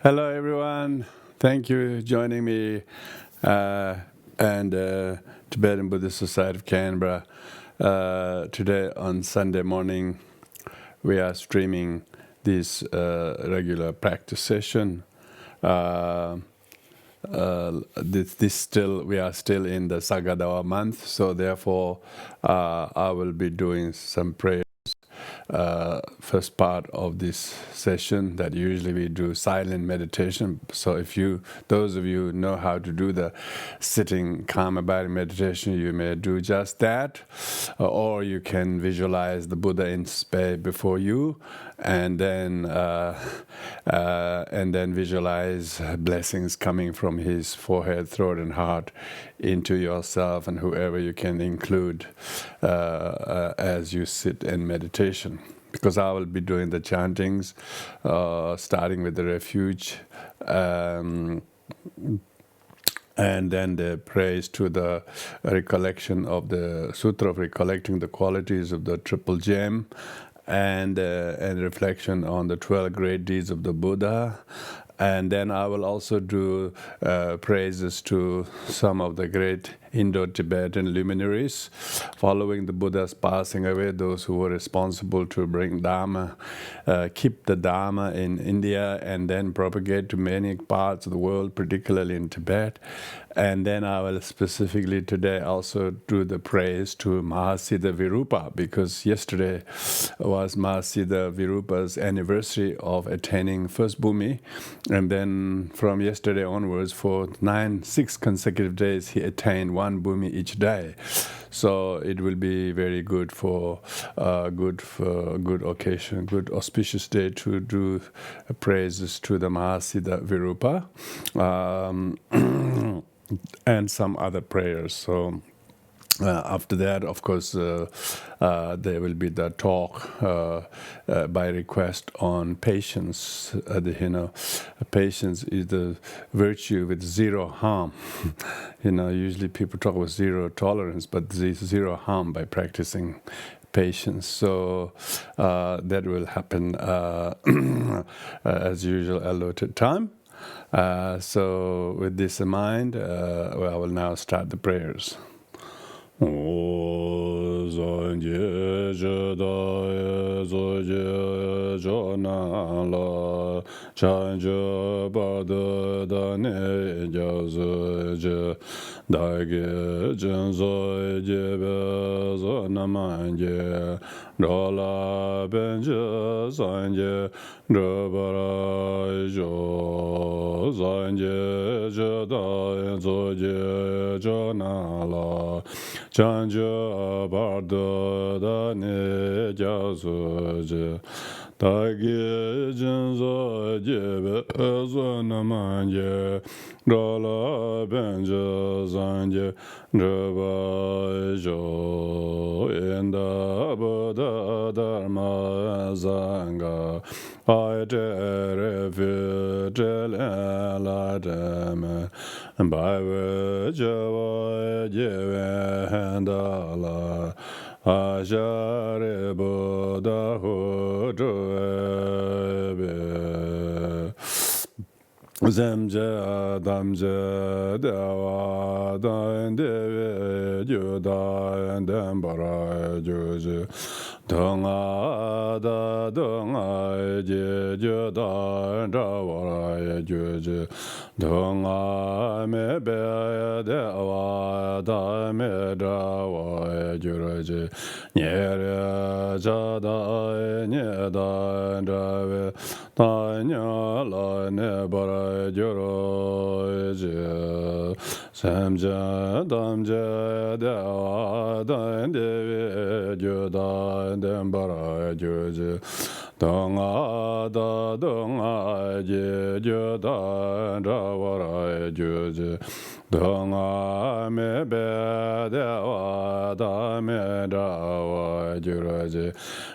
Hello, everyone. Thank you for joining me and Tibetan Buddhist Society of Canberra. Today on Sunday morning, we are streaming this regular practice session. We are still in the Sagadawa month, so therefore I will be doing some prayer. First part of this session that usually we do silent meditation. So if those of you who know how to do the sitting calm abiding meditation, you may do just that, or you can visualize the Buddha in space before you, and then visualize blessings coming from his forehead, throat, and heart into yourself and whoever you can include as you sit in meditation. Because I will be doing the chantings, starting with the refuge, and then the praise to the recollection of the Sutra of Recollecting the Qualities of the Triple Gem, and reflection on the 12 great deeds of the Buddha. And then I will also do praises to some of the great Indo-Tibetan luminaries, following the Buddha's passing away, those who were responsible to bring Dharma, keep the Dharma in India, and then propagate to many parts of the world, particularly in Tibet. And then I will specifically today also do the praise to Mahasiddha Virupa, because yesterday was Mahasiddha Virupa's anniversary of attaining first Bhumi. And then from yesterday onwards, for 6 consecutive days, he attained 1 Bhumi each day. So it will be very good for good occasion, good auspicious day to do praises to the Mahasiddha Virupa. And some other prayers. So after that, of course, there will be the talk by request on patience. Patience is the virtue with zero harm. Usually people talk about zero tolerance, but there's zero harm by practicing patience. So that will happen as usual, allotted time. So with this in mind, I will now start the prayers. Chanjo bardo da ne jasoje Tagi jinzo jebe zona manje Dola benjo zanje Draba jo Enda Buddha Dharma Zanga Aite refu Jele la deme Baiwe Jawa Jewe Handala Ajare Buddha Hudrebe Zemje Adamje Dewa Dan Dewe Juda Dembara Juju Dunga Da Dunga Juda Dawara Juju Dunga Me Be Dewa Da Me Dawa Juju Nyere Jada Nyeda Dawe Tanya La Nebara Joroje Samja Damja Dewa Dan Dewe Juda Dembara Juju Donga Da Donga Juda Dawara Juju Donga Me Be Dewa Da Me Dawa Juraje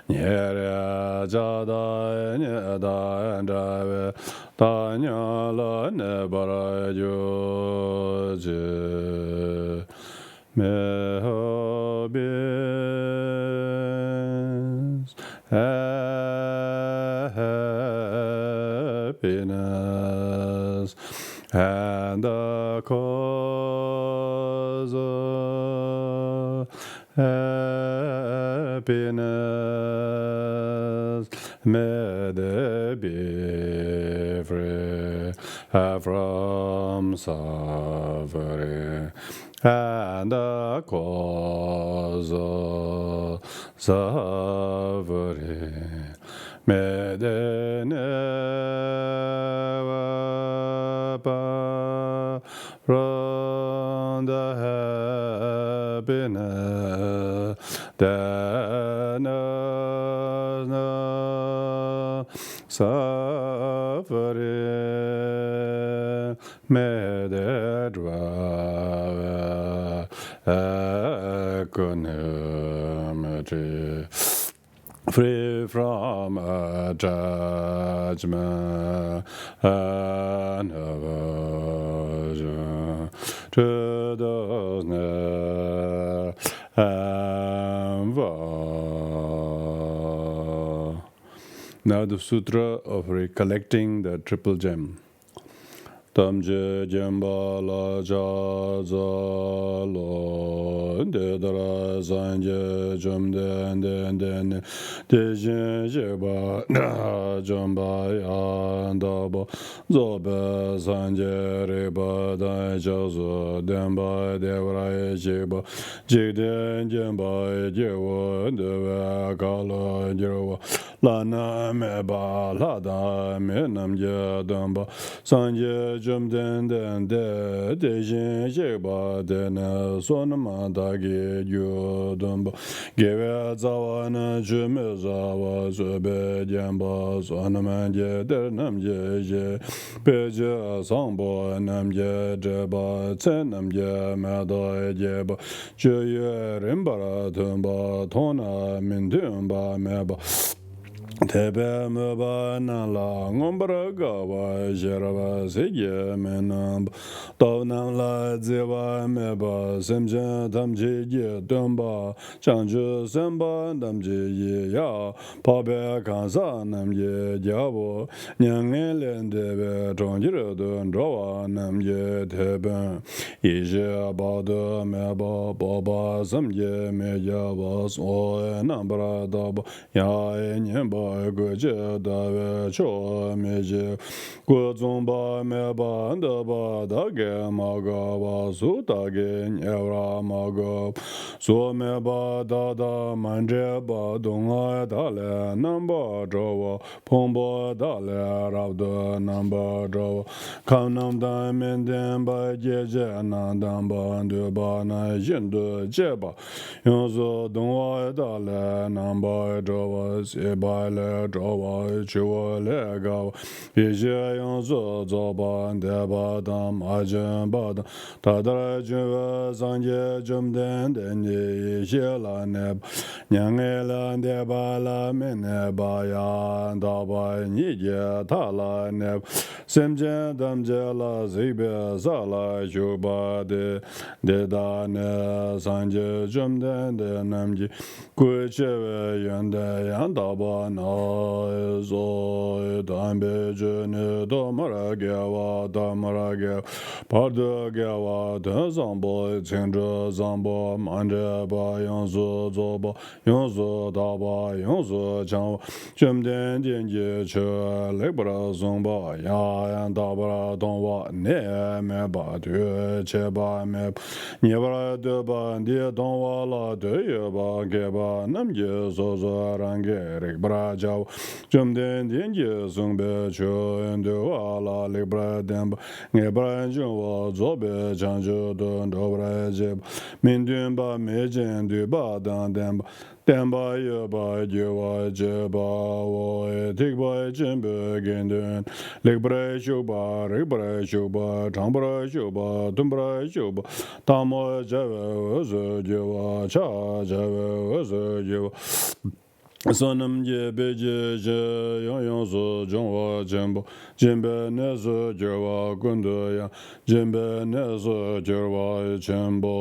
Nyere Jada Nyeda Dawe Tanya La Nebara Jurje Mehabis happiness happiness and the cause of happiness. May they be free from suffering and the cause of suffering. May they never part from the happiness that knows no suffering. May they dwell equanimity, free from judgment and aversion to those and vow. Now the Sutra of Recollecting the Triple Gem. Tamje jemba la ja za lo de dra sanje jumde de de je ba jamba ya da bo zo be sanje re ba da ja zo den ba de ra je ba je de jemba je wo de wa ka lo je wo la na me ba la da me nam je dan ba sanje jum den de jin je ba de na so na ma da ge ju dum ba ge wa za wa na ju me za wa zo be jan ba so na ma je de nam je pe je sang bo nam je de ba chen nam je ma da je ba je ye ren ba ra dum ba thon na min dum ba me ba Tebe meba na la ngombra gawa jerava sege menam do nam la zewa meba semje damje ye domba changju semba damje ye ya pabe kansa nam ye jabo nyange lende be chongjiro do ndwa nam ye tebe ye ba do meba baba samje me ya ba so nambra da ya nyemba go je da ve cho me je go zong ba me ba da ba da ge ma ga ba su da ge nye ra ma ga so me ba da da man je ba dong a da le nam ba zho wa pong ba da le ra da nam ba zho kan nam da men den ba je je na dan ba de ba na yin de je ba yong zo dong wa da le nam ba zho wa se ba le zhou wa chu wa le ga ye jie yong zo zo ba de ba dam a jin ba da da da ju wa sang je jum den de ni xie la ne nyang e la de ba la me ne ba ya da ba ni je ta la ne sem je dam je la zi be za la ju ba de da ne sang je jum den de nam ji gu che we yuan de yang da ba na zo dan be je ne do ma ra ge wa da ma ra ge pa de ge wa de zang bo chen zhe zang bo man zhe ba yong zo zo ba yong zo da ba yong zo chang chen den dian ji che le bra zong ba ya yang da bra dong wa ne me ba de che ba me nie bra de ba de dong wa la de ye ba ge ba nam je zo zo rang ge re bra jiao chum den dian ji sung be chu en de wa la le bra den ba nge bra ju wa zo be chang ju don do bra je min dun ba me jen du ba dan den ba den ba ye ba je wa je ba wo e tik ba jen be gen den le bra ju ba re bra ju ba chang bra ju ba dun bra ju ba ta mo je we zo je wa cha je we zo je wa sonam je be je je yong yong zo jong wa jembo jembe ne zo je wa gun de ya jembe ne zo je wa jembo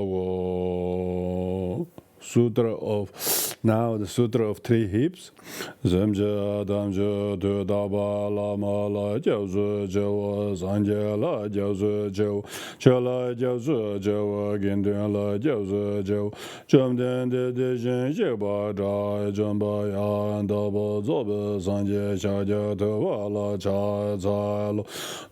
wo Sutra of Three Heaps. Zemje damje de daba lama la jiaozu jiao sanje la jiaozu jiao chela jiaozu jiao gendun la jiaozu jiao zhomden de zhen jiba zha zhomba ya daba zobe sanje xia jia de wa la cha za lo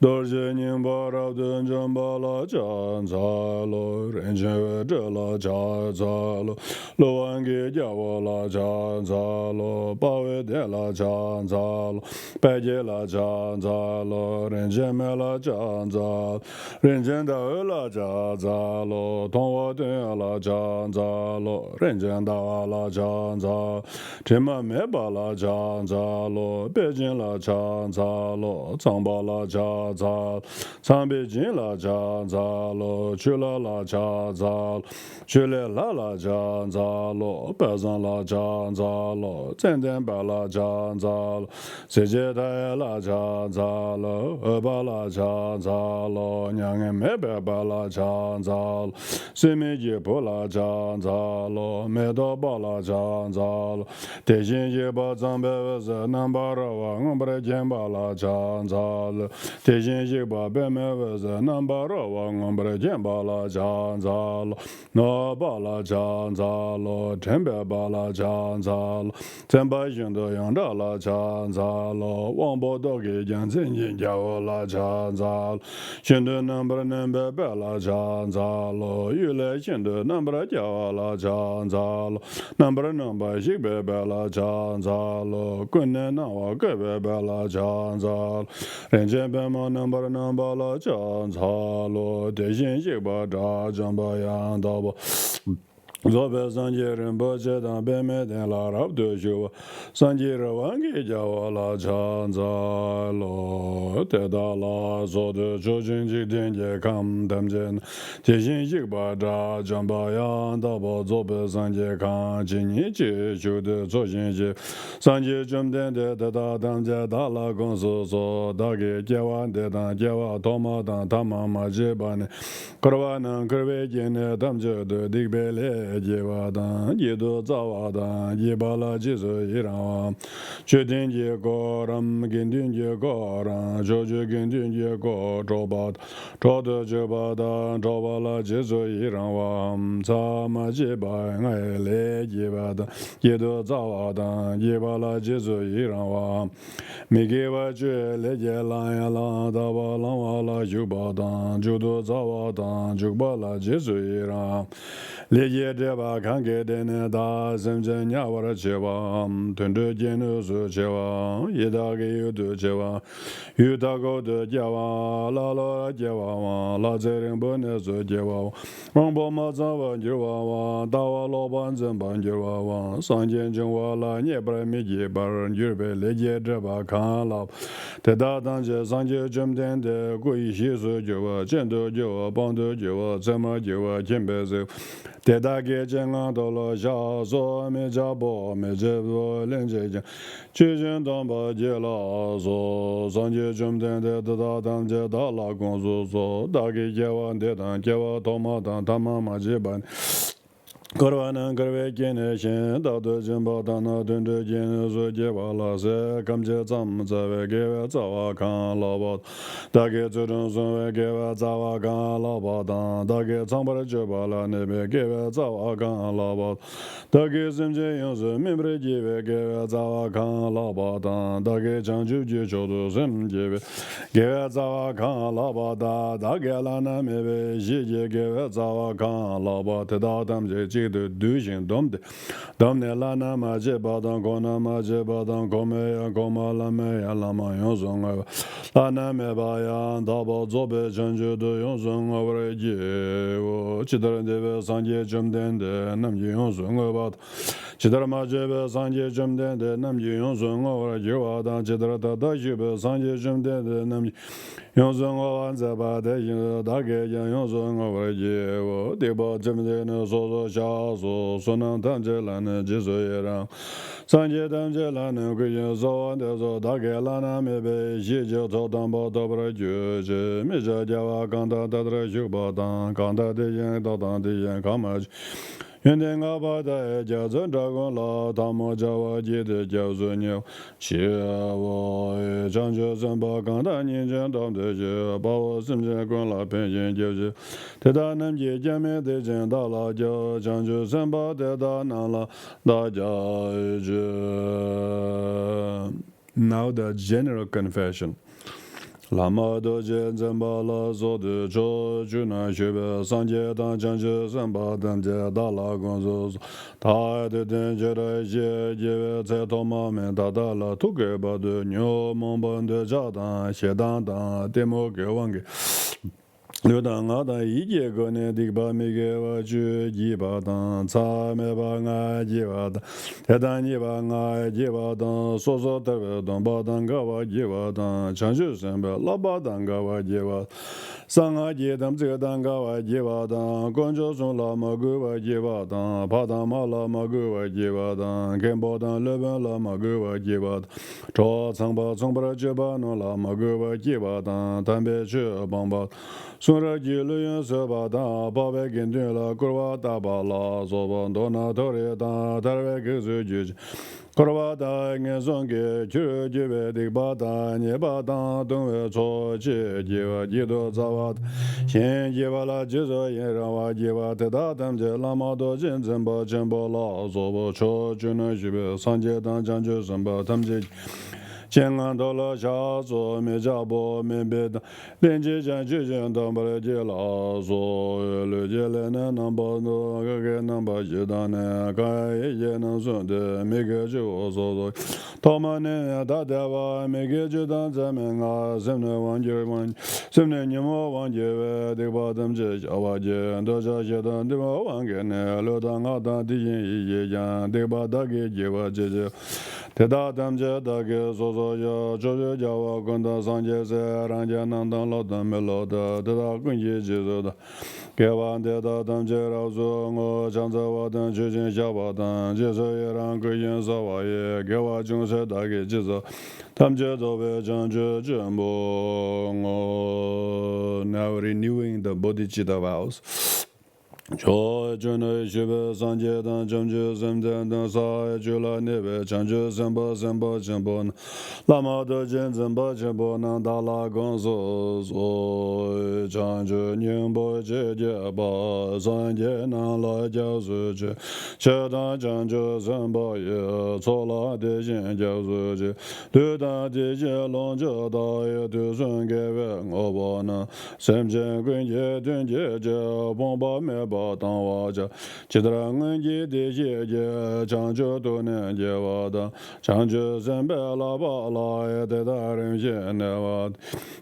dorje nimba ra de zhomba la cha za lo ren zhe zhe la cha za lo lo wange jiao la cha za lo ba we de la cha za lo bai jie la cha za lo ren zhen me la cha za ren zhen da la cha za lo tong wo de la cha za lo ren zhen da la cha za zhen ma me ba la cha za lo bei jin la cha za lo zang ba la cha za zang bei jin la cha za lo chu la cha za chu le la cha za lo bai zang la cha za lo zhen den ba la cha za lo se jie dai la cha za lo e ba la cha za lo nyang e me be ba la cha za lo se me ji bo la cha za lo me do ba la cha za lo de jin ji ba zang be we ze nan ba ra wa ngom bre jian ba la cha za lo de jin ji ba be me we ze nan ba ra wa ngom bre jian ba la cha za lo no ba la cha za lo zhen be ba la cha za lo zhen ba yin de yang da la cha za lo wang bo do ge jian zhen yin jia wo la cha za lo xin de nan bre nan be be la cha za lo yu le xin de nan bre jia wa la cha za lo nan bre nan ba xi be be la cha za lo gun ne na wa ge be be la cha za lo ren jian be ma nan bre nan ba la cha za lo de xin xi ba zha zhang ba yang da ba zobe sanje rinpoche dan be me den la rab de shuwa sanje rawangi jawa la chan za lo te da la so de cho jin jik den je kam dam jen te shin jik ba zha jan ba yang da ba zobe sanje kan jin yi chi shu de cho jin ji sanje chum den de da da dam je da la gong su so da ge jie wan de dan jie wa to ma dan ta ma ma je ba ne korwa nan korwe jin ne dam je de dik be le ye wa dan ye do za wa dan ye ba la ji zo yi ran wa che den ye go ram gen den ye go ran jo jo gen den ye go zhou ba zhou de je ba dan zhou ba la ji zo yi ran wa za ma ji ba ngai le ye ba dan ye do za wa dan ye ba la ji zo yi ran wa mi ge wa je le je la ya la da ba la wa la ju ba dan ju do za wa dan ju ba la ji zo yi ran le ye de ba kan ge de ne da zhen zhen ya wa che wa tun de jian de su che wa ye da ge yu de che wa yu da go de jia wa la la jia wa la zhe ren bo ne su jia wa wang bo ma za wa ji wa da wa lo ban zhen ban ji wa san jian zhen wa la nie bra mi ji ba ren ju be le ye de ba kan la de da dan je san je zhen den de gu yi xi su ji wa jian de ji wa ban de ji wa zhen ma ji wa jian be ze de da ge zhen an do lo xia zo me jia bo me je bo len je jian qi jian dang ba jie la zo san jie zhen den de da dang jie da la gong zu zo da ge jie wan de dang jie wa to ma dang ta ma ma jie ban korwa nan korwe kene shen da de jin ba da na dun de jin zu jie wa la se kam jie zam ze we ge we za wa kan la ba da ge zu dun sun we ge we za wa kan la ba da ge chang ba je ba la ne be ge we za wa kan la ba da ge sim je yang ze min bre ji we ge we za wa kan la ba da ge chang ju ji chou du sim ji we ge we za wa kan la ba da ge la na me be ji ji ge we za wa kan la ba te da dam je ji de du jin dom de dom ne la na ma je ba dan ko na ma je ba dan ko me ya ko ma la me ya la ma yon zong la na me ba ya da ba zo be chen ju de yon zong wa re ji wo chi de de be san je jum den de nam ji yon zong ba chi de ma je be san je jum den de nam ji yon zong wa re ji wa da chi de da ji be san je jum den de nam ji yon zong wa za ba de yin da ge yon zong wa re ji wo de ba jum de ne so so sha so so nan tan je la ne ji so ye ran san je dan je la ne gu yin so de so da ge la na me be ji je zo dan ba da bra ju je me ja ja wa gan da da ra ju ba dan gan da de yin da dan de yin ka ma Yende nga ba da jia zhen zha gong la ta mo jia wa ji de jiao zhen niu xie wo zhang zhe zhen ba gang da nian zhen dang de jie ba wo sim zhen gong la pen yin jiao ji de da nam ji jian me de zhen da la jiao zhang zhe zhen ba de da na la da jia zhe. Now the general confession. Lama do jen zemba la zo de zho ju na xue be san jie dan zhang zhe san ba dan jie da la gong zo zo ta de den jie de jie jie we zai to ma men da da la tu ge ba de niu mong ban de zha dan xie dan dan de mo ge wang ge liu dan nga dan yi jie ge ne dik ba mi ge wa ju yi ba dan ca me ba nga ji wa dan he dan yi ba nga ji wa dan so so de we dan ba dan ga wa ji wa dan chang shu shen be la ba dan ga wa ji wa sang a ji dam zhe dan ga wa ji wa dan gong zhou song la ma gu wa ji wa dan pa dan ma la ma gu wa ji wa dan gen bo dan le ben la ma gu wa ji wa dan zhuo cang ba cong ba ji ba no la ma gu wa ji wa dan tan be che bang ba sun ra ji lu yun se ba dan ba be gen dun la gu wa da ba la zo ba do na to re dan tar we ge zu ji Korwa da nge song ge chu ji we dik ba da nye ba da dong we cho chi ji wa ji do za wa xian ji wa la ji zo yin ra wa ji wa te da dam je la ma do jin zhen ba chen bo la zo bo cho ju na ji be san jie dan zhang ju shen ba tam ji 健安到了下座没家波没别的，连接将就将当不了接了，所了解了呢，能把那个能把接单呢，该也能顺的，每个就说，他们呢大家吧，每个就当咱们啊，什么忘记忘，什么你莫忘记呗，对吧？咱们这小娃姐，到这些当对吧？忘记呢，留当我当地人也讲，对吧？大概就我这些。 te da dam je da ge so so ya zhou zhe jia wa gun da sang jie se ran jie nang dang lao dan me lao da te da gun ji ji zo da ge wan de da dam je rao zu ngo chang ze wa dan ju jin xia wa dan jie se ye ran ge yin sa wa ye ge wa jung se da ge ji zo tam je zo be zhang zhe zhen bo ngo now renewing the bodhicitta vows 朝真的学呗，三界当正觉三天当三觉了那呗，正觉三宝三宝全宝呢，那么多见三宝全宝能达拉公所所，正觉宁波姐姐宝，三界能来教书去，切当正觉三宝也，错了的心教书去，对当的些龙教导也都算给我宝呢，三界归结顿结就帮把没把。 当我这，记得俺姐的姐姐，长久多年结我的，长久三百拉巴拉也得大人先的我，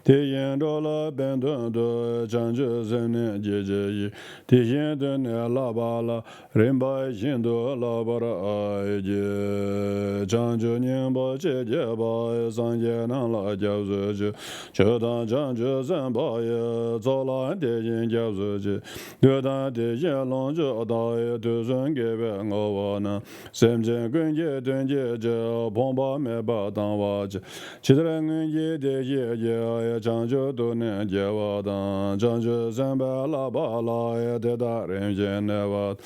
体验着了本顿的，长久三年姐姐一，体验的那拉巴拉，人把心多拉巴拉爱姐，长久年把姐姐把三姐能拉教出去，就当长久三把也早拉的人教出去，就当的。 一龙就大爷都算给别我我呢，三千根结顿结就碰把没把当娃子，其他人结的结也长久都能结我当，长久三百拉巴拉也得大人先的娃，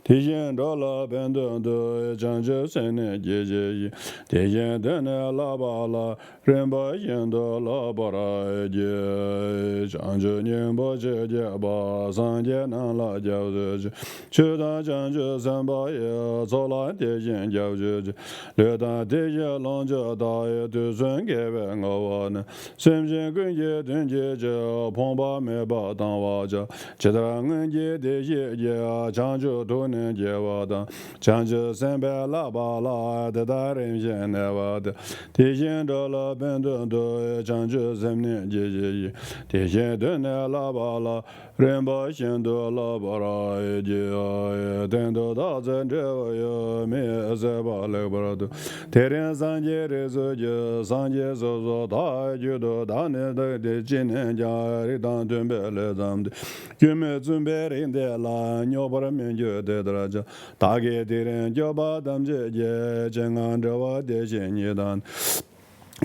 提前到了本顿都长久三年结结一，提前到那拉巴拉人把心到拉巴拉结，长久年把结结把三结能拉结。 去当将军三把爷，早来的人教学去，六当的人龙家大爷都算给我呢。身边跟着顿结着，碰把没把当娃家，其他人家的爷爷将军都能接我当，将军三百拉巴拉的大人先来我的，提前到了本顿都将军三年结结，提前到那拉巴拉。 人把心都拉巴拉一节啊，等到大战这个没在巴来巴拉的，天天三节的时节，三节说说大就到大年的今年家里当准备来咱们的，准备人的啦，鸟把人民就得了这，大概的人就把咱们这些正按照我的心意当。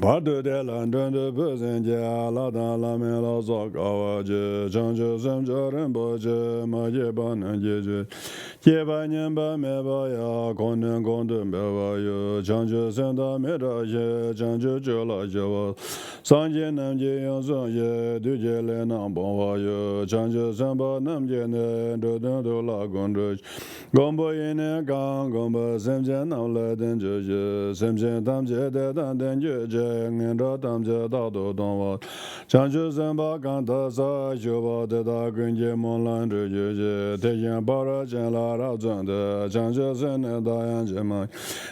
Bardo de London de Bezenja, La Dan La Mela Zakawaje, Janjo Zemja Rinpoche, Maje Bananje, Jeba Nyamba Mebaya, Konden Konden Bevayo, Janjo Senda Medaje, Janjo Jola Java, Sanje Namje Yonzonje, Duje Lenam Bonvayo, Janjo Samba Namje Ne, Doden Dola Gondroj, Gombo Yene Gang, Gombo Zemje Namle Denje, Zemje Damje De Dan Denje, Ngenda Damje Dado Donwa, Janjo Zemba Ganta Sa, Joba De Da Gunje Monlan Jeje, Tejan Bara Janla Razan De, Janjo Zene Dayan Jemai,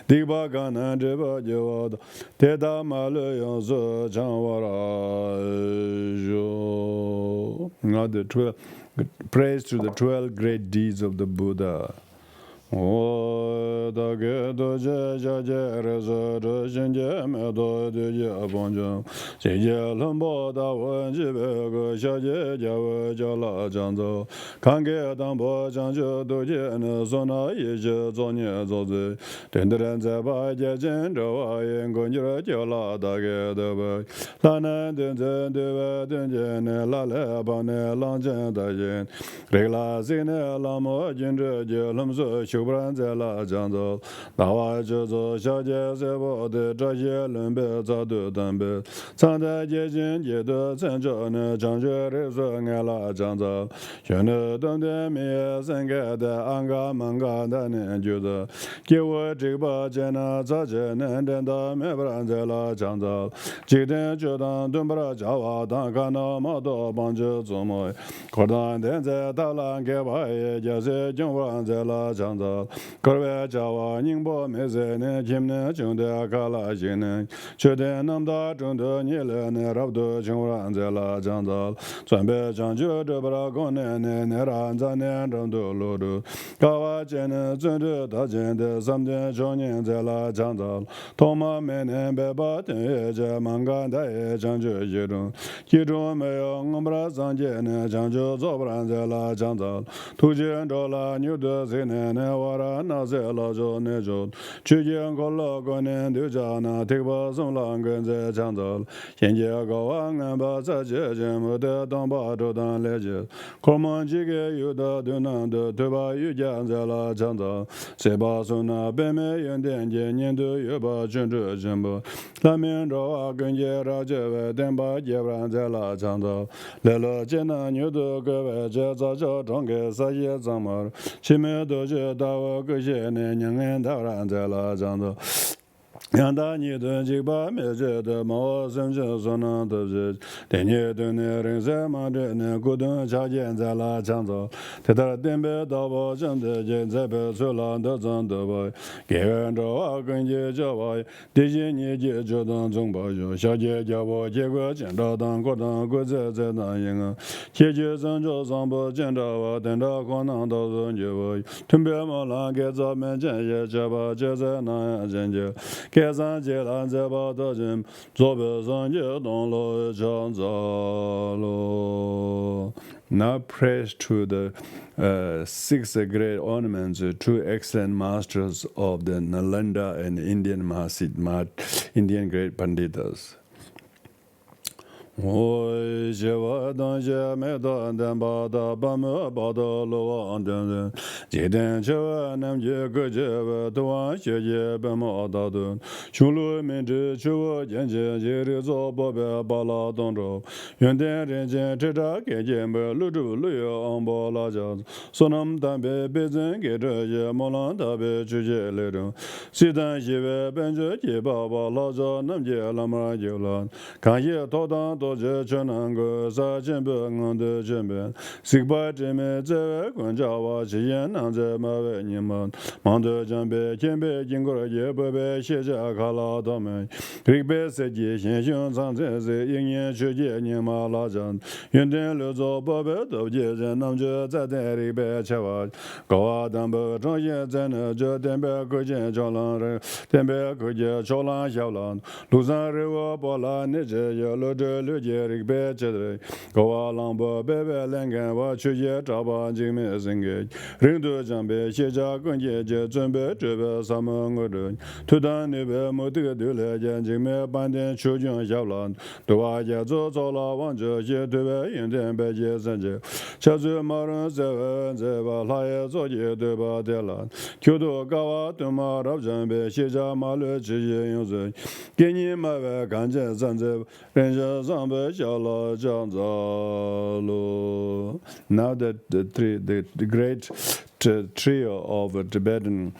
Diba Ganan Jeba Jewad, Teda Malu Yonzo, Janwara Jo. Now the 12, praise to the 12 great deeds of the Buddha. O da ge do je ja je re zo de shen je me do de ye bon jang je je lon bo da wen ji be ge xia je jia we jia la zhang zo kan ge dang bo zhang je do je ne zo na ye je zo nie zo zi den de ren ze ba jie jin zhe wa yin gong ji re jia la da ge de be la nan den zhen de we den je ne la le ba ne lang zhen da yin re la zi ne la mo jin zhe je lom zo xiu Bran la Jang Zo, Dawa Zo, Xiao Jie Sebo de Zha Xie Lun Be Za De Dan Be, Sang De Jie Jin Jie De Chen Zhe Ne Zhang Jue Re Su Nge La Jang Zo, Xuan De Dong De Mi Ye Sen Ge De An Ga Man Ga Da Nian Ju De, Ji Wu Zhi Ba Jie Na Za Jie Nen Den Da Me Bran Ze La Jang Zo, Ji Den Ju Dan Dun Bra Jia Wa Dan Ka Na Ma Do Bang Zhe Zu Mo, Ko Dan Den Ze Da Lan Ge Ba Ye Jie Se Jung Bran Ze La Jang Zo, Korwe Jawa Ningbo Meze Ne Jimne Chungde Akala Jine Chode Namda Chungde Nile Ne Rabdo Chungran Zela Janzal Zwanbe Changju Debra Gone Ne Neran Zane Ramdo Lodu Kawa Jene Zundu Dajende Samde Chonyen Zela Janzal Toma Mene Beba Tenye Mangan Daye Changju Jirun Jirun Meyo Ngumbra Zanje Ne Changju Zobran Zela Janzal Tujen Dola Nyudu Zine Ne Wara Na Ze La Jo Ne Jo Chujian Ko Lo Go Ne Du Ja Na Tikba Song Lang Gen Ze Chang Zal Xian Jie Go Wang An Ba Za Jie Jien Mu De Dong Ba Zhou Dan Le Jie Ko Man Ji Ge Yu Da Du Nan De Tu Ba Yu Jian Ze La Chang Zal Se Ba Su Na Bei Me Yin Dian Jie Nian Du Yu Ba Chun Zhe Zhen Bo La Mian Zhou A Gen Jie Ra Jie Wei Den Ba Jie Ran Ze La Chang Zal Le Le Jie Na Niu Du Ge Wei Jie Za Zhou Zhong Ge Sa Ye Zang Ma Qi Me Do Jie Da Wo Ge Xie Ne Nian En Da Ran Ze La Chang Zal Yang Da Ni Dun Ji Ba Me Jie De Ma Sen Zhe Sun Nan De Jie Den Ye Dun Ne Ren Se Ma De Ne Gu Dun Cha Jian Ze La Chang Zal Te Da Den Be Da Bo Zhen De Jian Ze Be Su Lan De Zhang De Ba Ge Ren Zhou A Gen Jie Jia Ba Di Jie Ni Jie Zhe Dan Zhong Ba Yu Xia Jie Jia Bo Jie Gue Jian Da Dan Gu Dan Gu Ze Ze Dan Yin An Jie Jie Zheng Zhou Zhang Bo Jian Da Wa Den Da Guan Nan Da Zhen Jie Wa Tun Be Ma Lan Ge Za Men Jian Ye Jia Ba Jie Ze Nan Jian Jie Ge Zan Jie Lan Ze Ba De Jin Zuo Be Zhang Jie Dong Lo Chang Za Lo. Now praise to the six great ornaments, two excellent masters of the Nalanda and Indian Indian great Panditas. Oi Jeva Dan Je Me Dan Dan Ba Da Ba Me Ba Da Lo An Dan Dan Ji Den Che Nam Je Ge Je We Duan Xie Je Be Ma Da Dun Xiong Lu Min Zhi Chu Jian Jian Ji Ri Zo Bo Be Ba La Dong Zhou Yuan Den Ren Jian Zhi Zha Ge Jian Be Lu Zhu Lu Ye An Bo La Jia Su Nam Dan Be Be Zhen Ge Zhe Ye Mo Lan Da Be Chu Je Le Zhong Si Dan Xi We Ben Zhe Ji Ba Ba La Zha Nam Je La Ma Ji Lan Kan Ye To Dan Do Je Chen Nan Ge Sa Chen Be Ngan De Chen Be Sik Ba Zhe Me Zhe We Guan Jia Wa Qi Yan Nan Zhe Ma We Ni Man Man De Zhang Be Qian Be Jing Ge Ye Be Be Xie Jia Ka La Da Men Rik Be Se Ji Xian Xiong Zhang Zhe Zi Yin Yan Xue Jie Ni Ma La Zhang Yun Den Liu Zhou Bo Be Do Jie Zhen Nam Zhe Zai Den Rik Be Che Wa Gao Wa Dan Be Zhang Ye Zhen Ne Zhe Den Be Ge Jian Chao Lan Ren Den Be Ge Jie Chao Lan Xiao Lan Lu Zhan Ri Wo Bo La Ni Zhe Ye Lu Zhe Lu lu je rik be che de go wa lang bo be be len gan wa chu je zha ba jing me sing ge ring du jang be xie jia gong jie jie zhen be zhe be sa me ngo de tu dan ne be mo de de le jian jing me ban dian chu jiang xiao lan du wa jie zuo zuo la wang zhe jie de be yin dian be jie zhen jie xia zhe ma ren zhe wen zhe ba la ye zuo jie de ba de lan qiu du ga wa de ma rab zhen be xie jia ma le zhi ye yong zhe ge ni ma we gan zhe zhen zhe ren zhe zhang be xiao la jiang za lu. Now that the great trio of Tibetan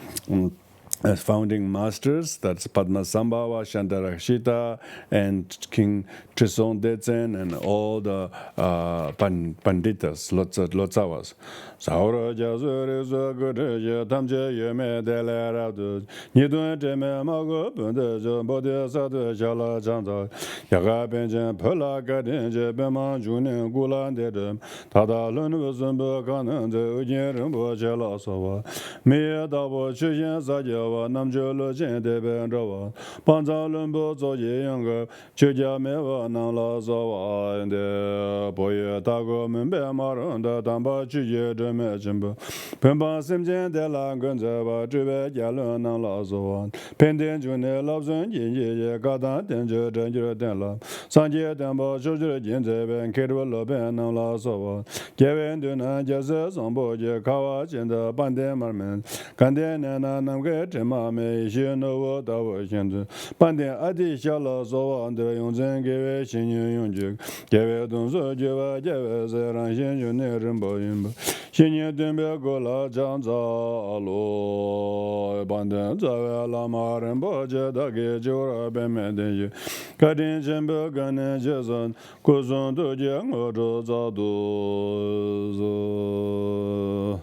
as founding masters, that's Padmasambhava, Shantarakshita, and King Trisong Detsen, and all the Panditas, Lotsawas. Saura Jazuri Zagurja, Tamje Yeme Deleradu, Nidun Teme Mago Bundeja, Bodhisatu Jala Janta, Yaga Benjan, Pula Gadinja, Bema Junin, Gulan Dedem, Tada Lunvuzumba Kanan, Ujin Bojala Sova, Mia Dabo Chiyan Zajawa. Namjolo Jen de Bendrawa, Panza Lumbo Zoye Younger, Chuja Meva Nala Zawa, and the Boya Tago Membe Marunda, Tamba Chuje de Mejimba, Pemba Simjen de la Gunzava, Tribe Yalun Nala Zawan, Pendin June Lobson, Yin Gata, Danger, Danger Della, Sanje Damba, Jojo Jinze, and Kedwa Loben Nala Zawa, Kevin Duna, Jazz, Omboja, Kawa, and the Pandem Armen, Kanden and Namget. Ma me xie no wo da wo xian zhe ban dian a di xia le zo wan de yong zhen ge wei xin yin yong ji ge wei dong zhe jie wei jie wei zhe ran xian ju ne ren bo yin bo xin yin dun bie go la zhang za lo ban dian zhe wei la ma ren bo jie da ge jiu ra ben me den ji ga din chen be gan ne jie zhen gu zhong du jie ngo zhe za du zo.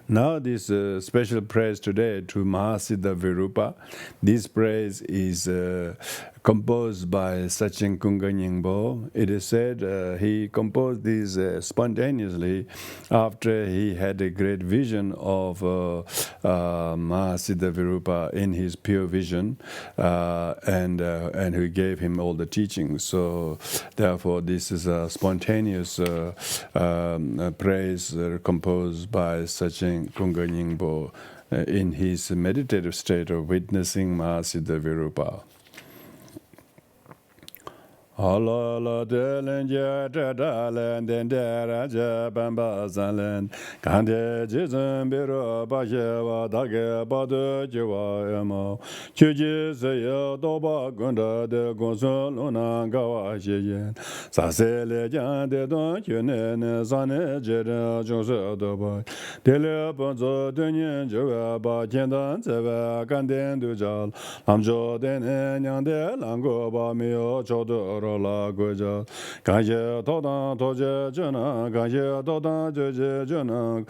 Now this special praise today to Mahasiddha Virupa. This praise is composed by Sachin Kunga Nyingbo. It is said he composed this spontaneously after he had a great vision of Mahasiddha Virupa in his pure vision, and who gave him all the teachings. So therefore this is a spontaneous praise composed by Sachin Kunga Nyingbo in his meditative state of witnessing Mahasiddha Virupa. Allah la de len je da len den de ra je ban ba san len kan de ji zhen bi ro ba xie wa da ge ba de ji wa ya ma qu ji se ye do ba gun de gong sun lu nan ga wa xie yin sa se le jian de dong qu ne ne san ne je de zhong se de ba de le bon zo de nian ji wa ba jian dan ze wa gan den du zha lam zhou de ne niang de lang guo ba mi yo chou de la guja kanxie todan toje jena kanxie todan jeje jena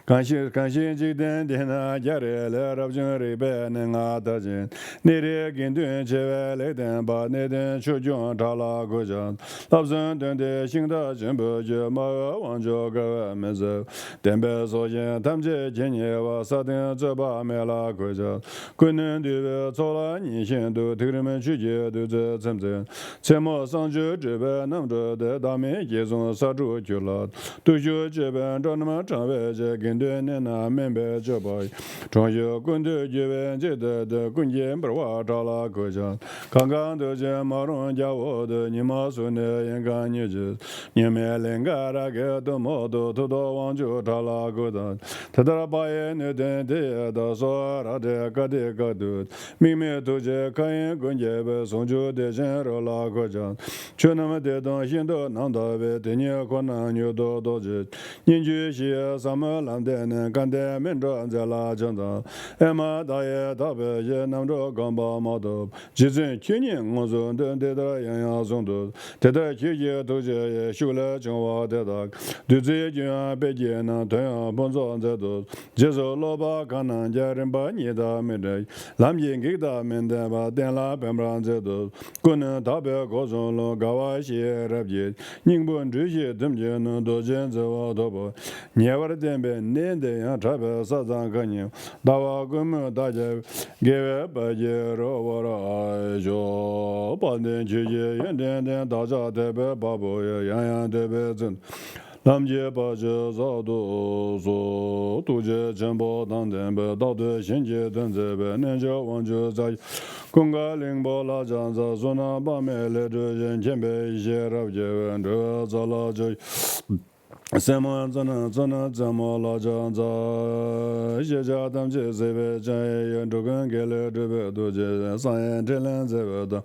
kanxie ji den den na jare le rab jun ri be ne nga da jin ne re gin dun che we le den ba ne den chu jun ta la guja lab zhen den de xing da jin bu je ma wang zhou ge me ze den be so yin tam je jin ye wa sa den zhe ba me la guja kun nen de we zo la ni xin du ti men chu je du zhe zhen zhen che mo sang zhe zhe be nam zhe de da me ye zong sa zhu ju la du zhe zhe ben zhang ma chang wei zhe gen de ne na men be zhe ba zhong ye gun de jue wen zhe de gun jian bu wa zha la gu jiang gang gang de jian ma rong jia wo de ni ma su ne yan gan ni zhe ni me len ga ra ge de mo de tu do wang ju zha la gu da ta da ba ye ne de de da so ra de ga du mi me tu je kan yin gun je be song ju de jian ro la gu jiang chu na me de dong xin de nang da be de ni ko na niu do do ji nin ju xie sa me lan de ne gan de men zhe zhe la zheng da e ma da ye da be ye nam zhe gang ba ma de ji zhen qi ni ngo zhen de de yan yang zong de de qi ye du jie ye xiu le zheng wa de da du zi jun be jie na de yang bon zong zhe de ji zo lo ba gan nan jia ren ba ni da me de lam yin ge da men de ba den la ben ran zhe de gun ne da be go zong lo gawa xie rab ye ning bon zhi xie dem je no do jian ze wa do bo nie war den be ne de ya cha be sa zang ge ni da wa gu me da je ge we ba je ro wa ra jo ba ne ji ye yan den den da za de be ba bo ye yan yan de be zhen Nam je ba je za do zo du je zhen bo dang den be dao de xin je den ze be nen je wang je za gong ga ling bo la zhang za zu na ba me le zhe yen qian bei xie rab je wen zhe za la zhe 三毛真的怎么了？这样子，一家他们这边这样这个给了这边都这三年这两这边的，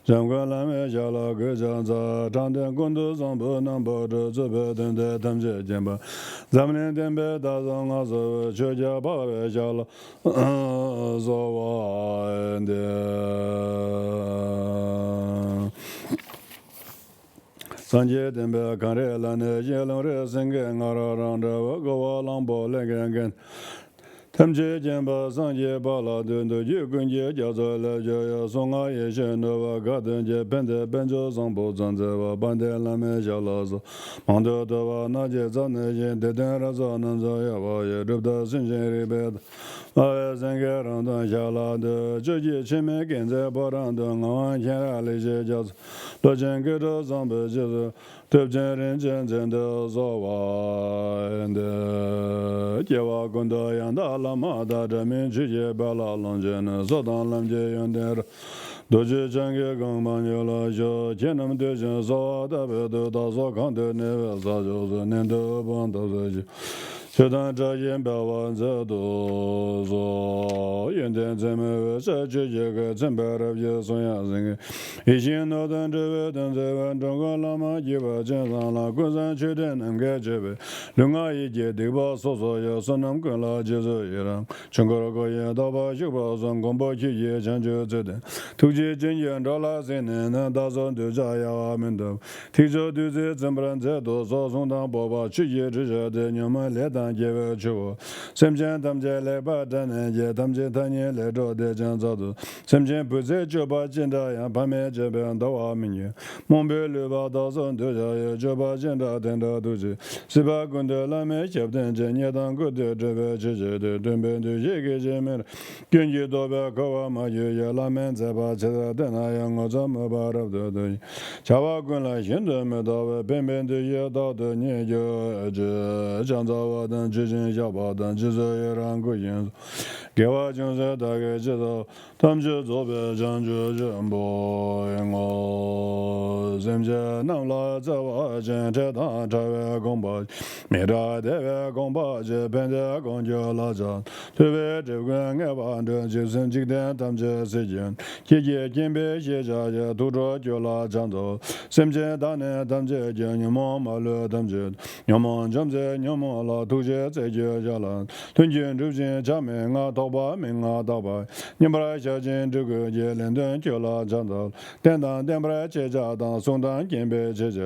全国那边下了个这样子，长点工作上不能保着这边等待他们这边吧，咱们那边打上啊是全家把边下了，说完的。三界天白看热烂的，夜冷热生根，阿拉让着我个我浪波来根根。他们这间把三界把拉顿的有根节叫做来就要送阿爷先的我个顿节本的本着上不站在我半的那么小老子，忙着的我那节在那些的等着做能做呀我也知道新鲜里边的。我三个人都下来的，这些前面跟在不让的，我前来那些叫做，老天给这上不就是，对不人真正的做完的，结果跟到样的了嘛，大这面直接把老龙jen呢，说当人家用的了。都是真个更忙有了就见他们对象说的不都到说看的那个啥就是年头帮到这些。就当这些百万这都说，原先咱们这这个正白的也算样人个，以前那等这个等这个中国老妈一把经上了，国山确定能给这边，另外一节对吧？说也是能跟了就是一样，中国个也到把就把上公报去也讲究这的，突击经验着了些年，那打算对这样我们的，提出对这怎么能这多少从当爸爸去也这些的你们来当。结尾去我，身边他们家来把这年节，他们家他年来着的这样子的，身边不在就把见到样，旁边这边到我们家，门边六把刀上都下也就把见到等到都是，十八公的那边接等这年当过的这边直接的对面的一个见面了，根据多边可我嘛有也那边再把这个等那样我怎么把它的对，下把过来现在没到位，边边的也到的你就这样子我的。之前小巴等至少也让个人给我就是大概知道他们就左边讲究人不我甚至能来在我前这趟这位公报没着这位公报这边的公交老张这位这个俺把这就是今天他们这事情姐姐见别些家家都着就拉张走甚至当年他们这叫你妈妈了他们这你们这这你们了都这在这家了屯前周前家门啊到把门啊到把你把来小进这个也连顿就拉张走等当等不来这家当送当见别这家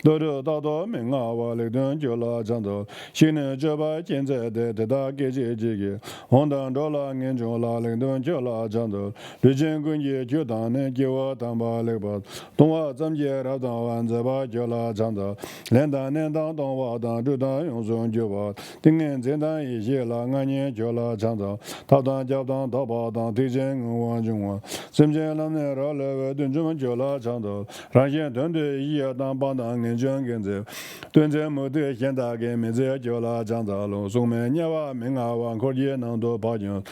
都是到门啊我来顿就拉张走现在这把现在的大给这个红当着了眼中拉来顿就拉张走对前工业就当呢给我当把来把东华咱接了当完这把就拉张走连当东华当就当用上就把定年简单一些了俺年就拉张走他当交当到把当对前我中啊甚至他们让来顿这么就拉张走让现团队一当帮当眼睛跟着顿这么对现在给没这就拉张走了说明你话明啊往可也能多保证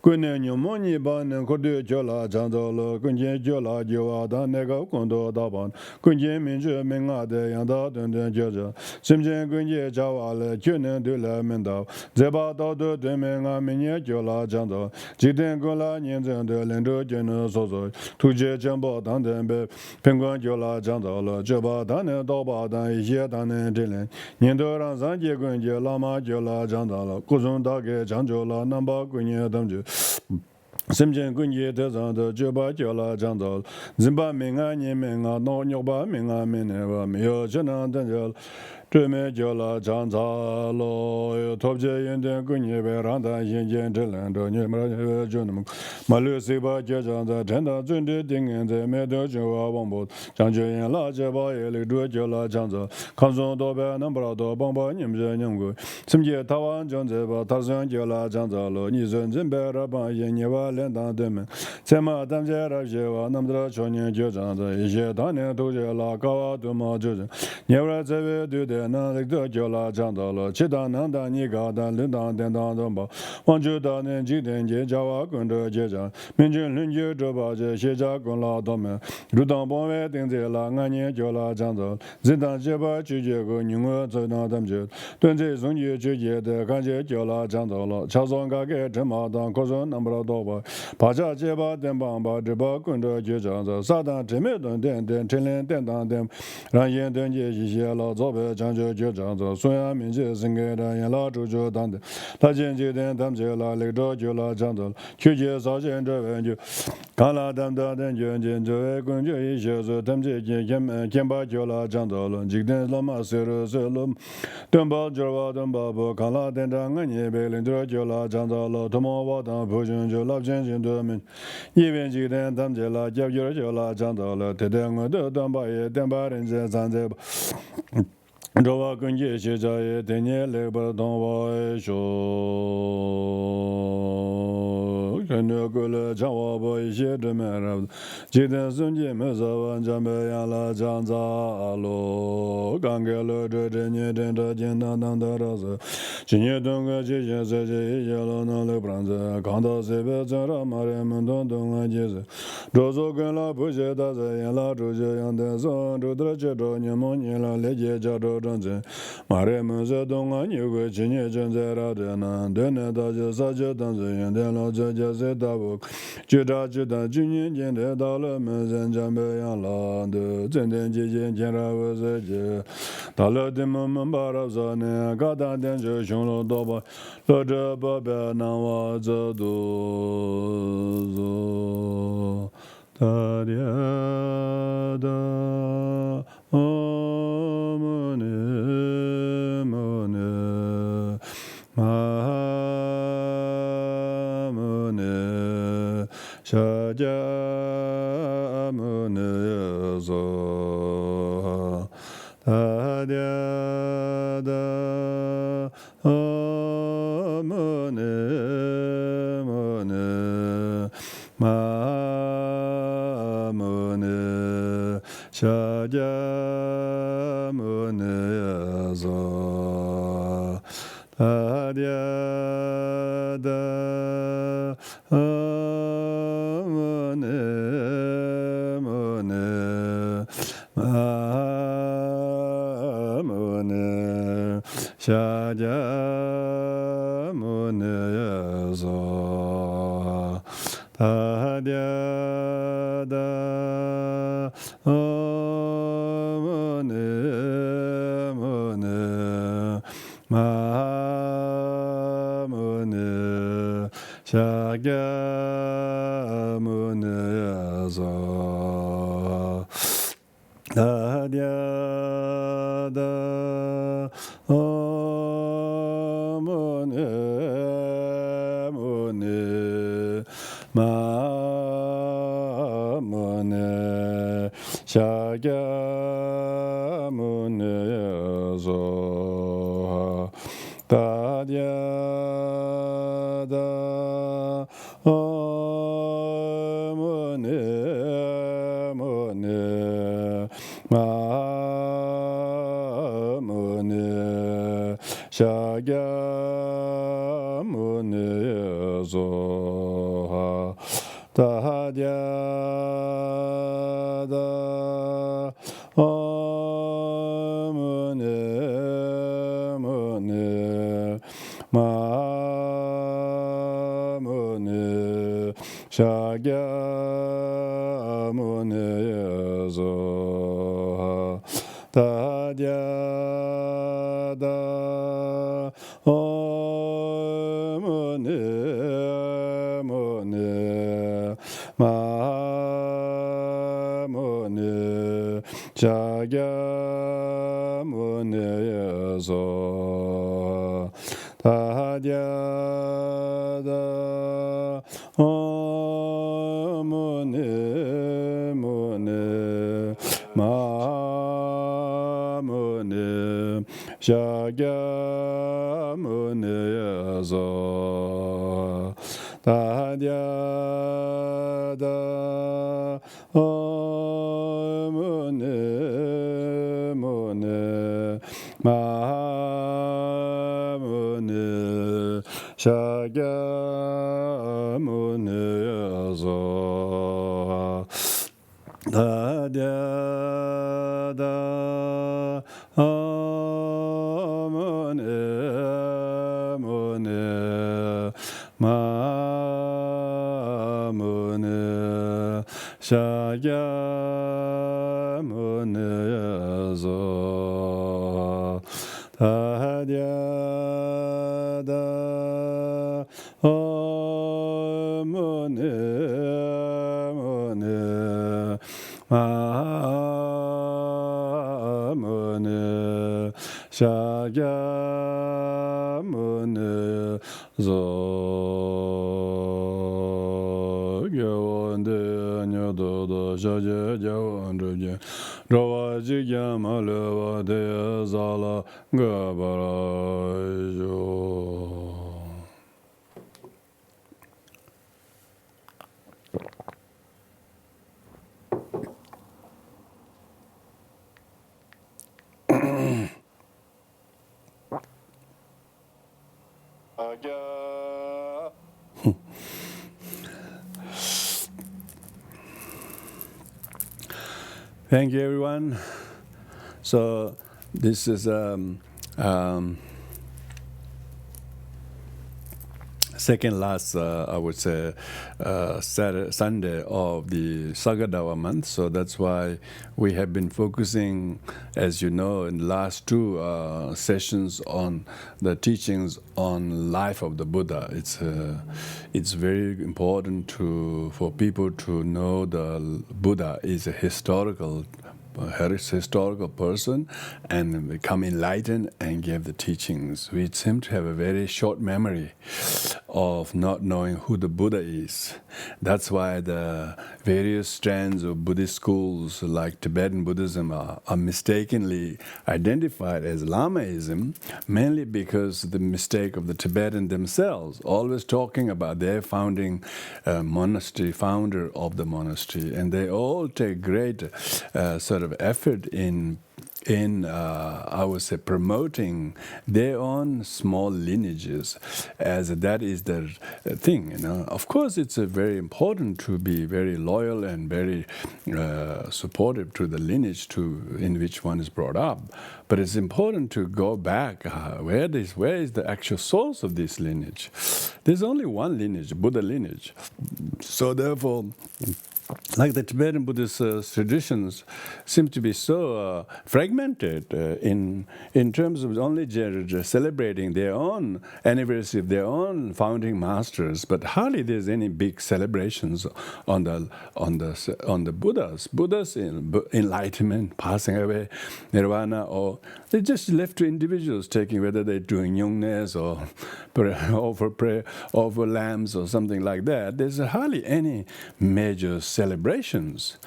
过年你们你把能可对就拉张走了跟前就拉就啊当那个工作大帮跟前民主明啊的样到顿就着甚至跟前找完了就能对来门道这把到的对面啊明年就拉张走今天过了年真的连着就能说说突击全部当天被苹果就拉张走了这把当年到把当一些当年这人年头让三节跟前老妈就拉张走了各种大概张走了南把过年当就身边工业的上头就把叫了讲到，人把命啊年命啊，闹鸟把命啊命那个没有就能等着， Treme Jola Janza Lo, Tobje in the Gunye Veranda, Yin Jelando, Nimra Junum, Malusiba Janja, Tenda Jundi Ding and the Medo Joa Wombo, Janju and La Java, Elidu Jola Janza, Kanzon Dobe, Nambrado, Bomba, Nimjangu, Simje Tawan Jonzeva, Tarzan Jola Janzalo, Nizan Zimbera, Yeniva, Lenda Demen, Sema Damjera Jeva, Namdra Chonyan Jojanza, Ijedane Dojala, Kawa Duma Jojan, Never Zeve do the Nalik Jola Jandala, Chidananda Nigada, Lindan Dendamba, Wanjudan and Jiden Jawa Gunda Jeja, Minjin Lunju Drobaja, Sheja Gunla Dome, Rudan Bonve Denzela, Nanye Jola Jandal, Zindan Jeba Chujego, Nunga Zanadamjet, Dunze Zunju Chuje, the Kanje Jola Jandala, Chazonga Jamadan, Kozon, Nambra Doba, Paja Jeba, Dembamba, Deba Gunda Jeja, Sadan Timidon, Den Chilin, Dendan Dem, Ranyan Denje, Yela, Zobe, Janjo Jeja, Soya Minje, Singera, Yela, Jojo Dande, Lajenji, Den Damjela, Ledo Jola Jandal, Chuje Sajan Revenue, Kala Damda, Den Jun, Joe, Gunjo, Ishes, Tamje, Kemba Jola Jandal, Jigden Lama Sero Selum, Dumba Java, Dumba, Kala Dendang, Belindra Jola Jandal, Tomo Wadan, Pujan Jola Jenjin Domin, Even Jigden Damjela, Jola Jandal, Tedang, Dumba, Dembar in Zanzeb. Dova Gunje Shijaye, Daniel Labor Donva Sho, Kanukula Jawa Boy Shedmer, Jidan Sunji Mezavan Jambayala Janza Alo, Gangelo Denia Denda Jendandaras, Chinyadunga Jijas, Yelona Lebranza, Kanda Sebezara Mariamundon Dunga Dozo Gala Pujeda, Yala Ruja and the Zon, Rudrajo, Yamonila, Legia Jado. Mare Musa Donga, you Chinya Jenzera, Dena Daja Saja Danza, and then Loja Zeta, Juda Juda Junior, Jenda Dollar, Muzan Jambayala, the Zenden Jera was a Dollar de Mambarazane, Gada Danger, Shono Doba, Loja Baba, now Zado. Tadia da Mone Mone Mahamone Shaja Mone Zo Tadia da Mone Mone Mamone Shaja Mone Zo Tadia da Mone Mone Mamone Shaja Mone Zo Tadia da Mone Mone Mamone Shaga Mone Zo Tadia da Mone Mone Mamone Shaga Mone Zo Tadia da Mone Mone Mamone Shaga Mone Zo Tadia da Mone Mone Mamone Shaga Mone Zo Tadia da Mone Mone Mamone Shaga Mone so Tadya da Mune Mune Ma Mune Shagya Mune so Tadya da Mune Mune Ma Mune Shagya Mune so Tadya da Mune Mune Ma Mune Shagya Mune so Tadya da Mune Mune Ma Mune Shagya Mune so Gyawande Nyodo Shaje Gyawande Rawa Jigyama Lewa De Zala Gabarajo. Thank you, everyone. So this is second last, I would say, Sunday of the Sagadawa month. So that's why we have been focusing, as you know, in the last two sessions on the teachings on life of the Buddha. It's very important for people to know the Buddha is a historical person and become enlightened and give the teachings. We seem to have a very short memory of not knowing who the Buddha is. That's why the various strands of Buddhist schools like Tibetan Buddhism are mistakenly identified as Lamaism, mainly because of the mistake of the Tibetan themselves, always talking about their founding monastery, founder of the monastery, and they all take great sort of effort in I would say, promoting their own small lineages, as that is the thing. Of course, it's very important to be very loyal and very supportive to the lineage in which one is brought up. But it's important to go back. Where is the actual source of this lineage? There's only one lineage, Buddha lineage. So therefore, like the Tibetan Buddhist traditions seem to be so fragmented in terms of only celebrating their own anniversary of their own founding masters, but hardly there's any big celebrations on the Buddha's enlightenment, passing away, nirvana, or they're just left to individuals taking whether they're doing yungnes or over prayer, over lambs or something like that. There's hardly any major celebrations.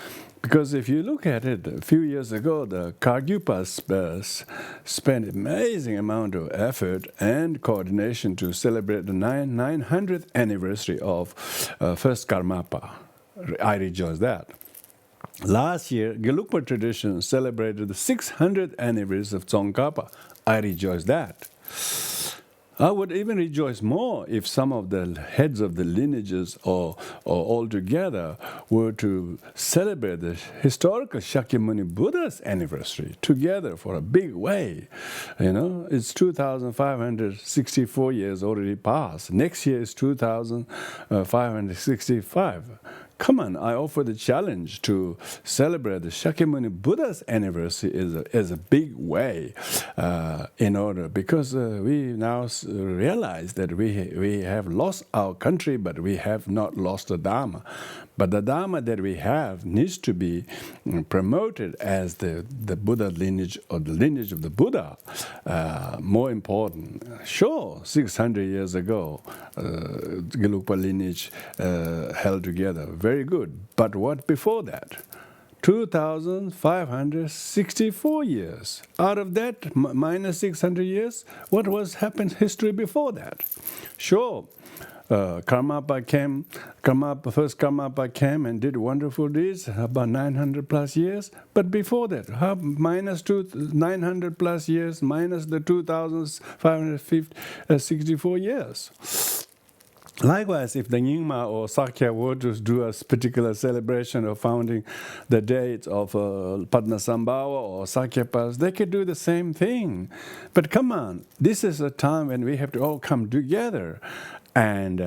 Because if you look at it, a few years ago, the Kargyupas spent an amazing amount of effort and coordination to celebrate the 900th anniversary of first Karmapa. I rejoice that. Last year, Gelugpa tradition celebrated the 600th anniversary of Tsongkhapa. I rejoice that. I would even rejoice more if some of the heads of the lineages or all together were to celebrate the historical Shakyamuni Buddha's anniversary together for a big way. It's 2,564 years already passed. Next year is 2,565. Come on, I offer the challenge to celebrate the Shakyamuni Buddha's anniversary as a big way because we now realize that we have lost our country, but we have not lost the Dharma. But the Dharma that we have needs to be promoted as the Buddha lineage or the lineage of the Buddha. More important. Sure, 600 years ago, Gelugpa lineage held together. Very good. But what before that? 2,564 years. Out of that, minus 600 years, what was happened history before that? Sure, Karmapa came and did wonderful deeds about 900 plus years. But before that, minus 900 plus years, minus the 2,564 years. Likewise, if the Nyingma or Sakya were to do a particular celebration of founding the dates of Padmasambhava or Sakyapas, they could do the same thing. But come on, this is a time when we have to all come together and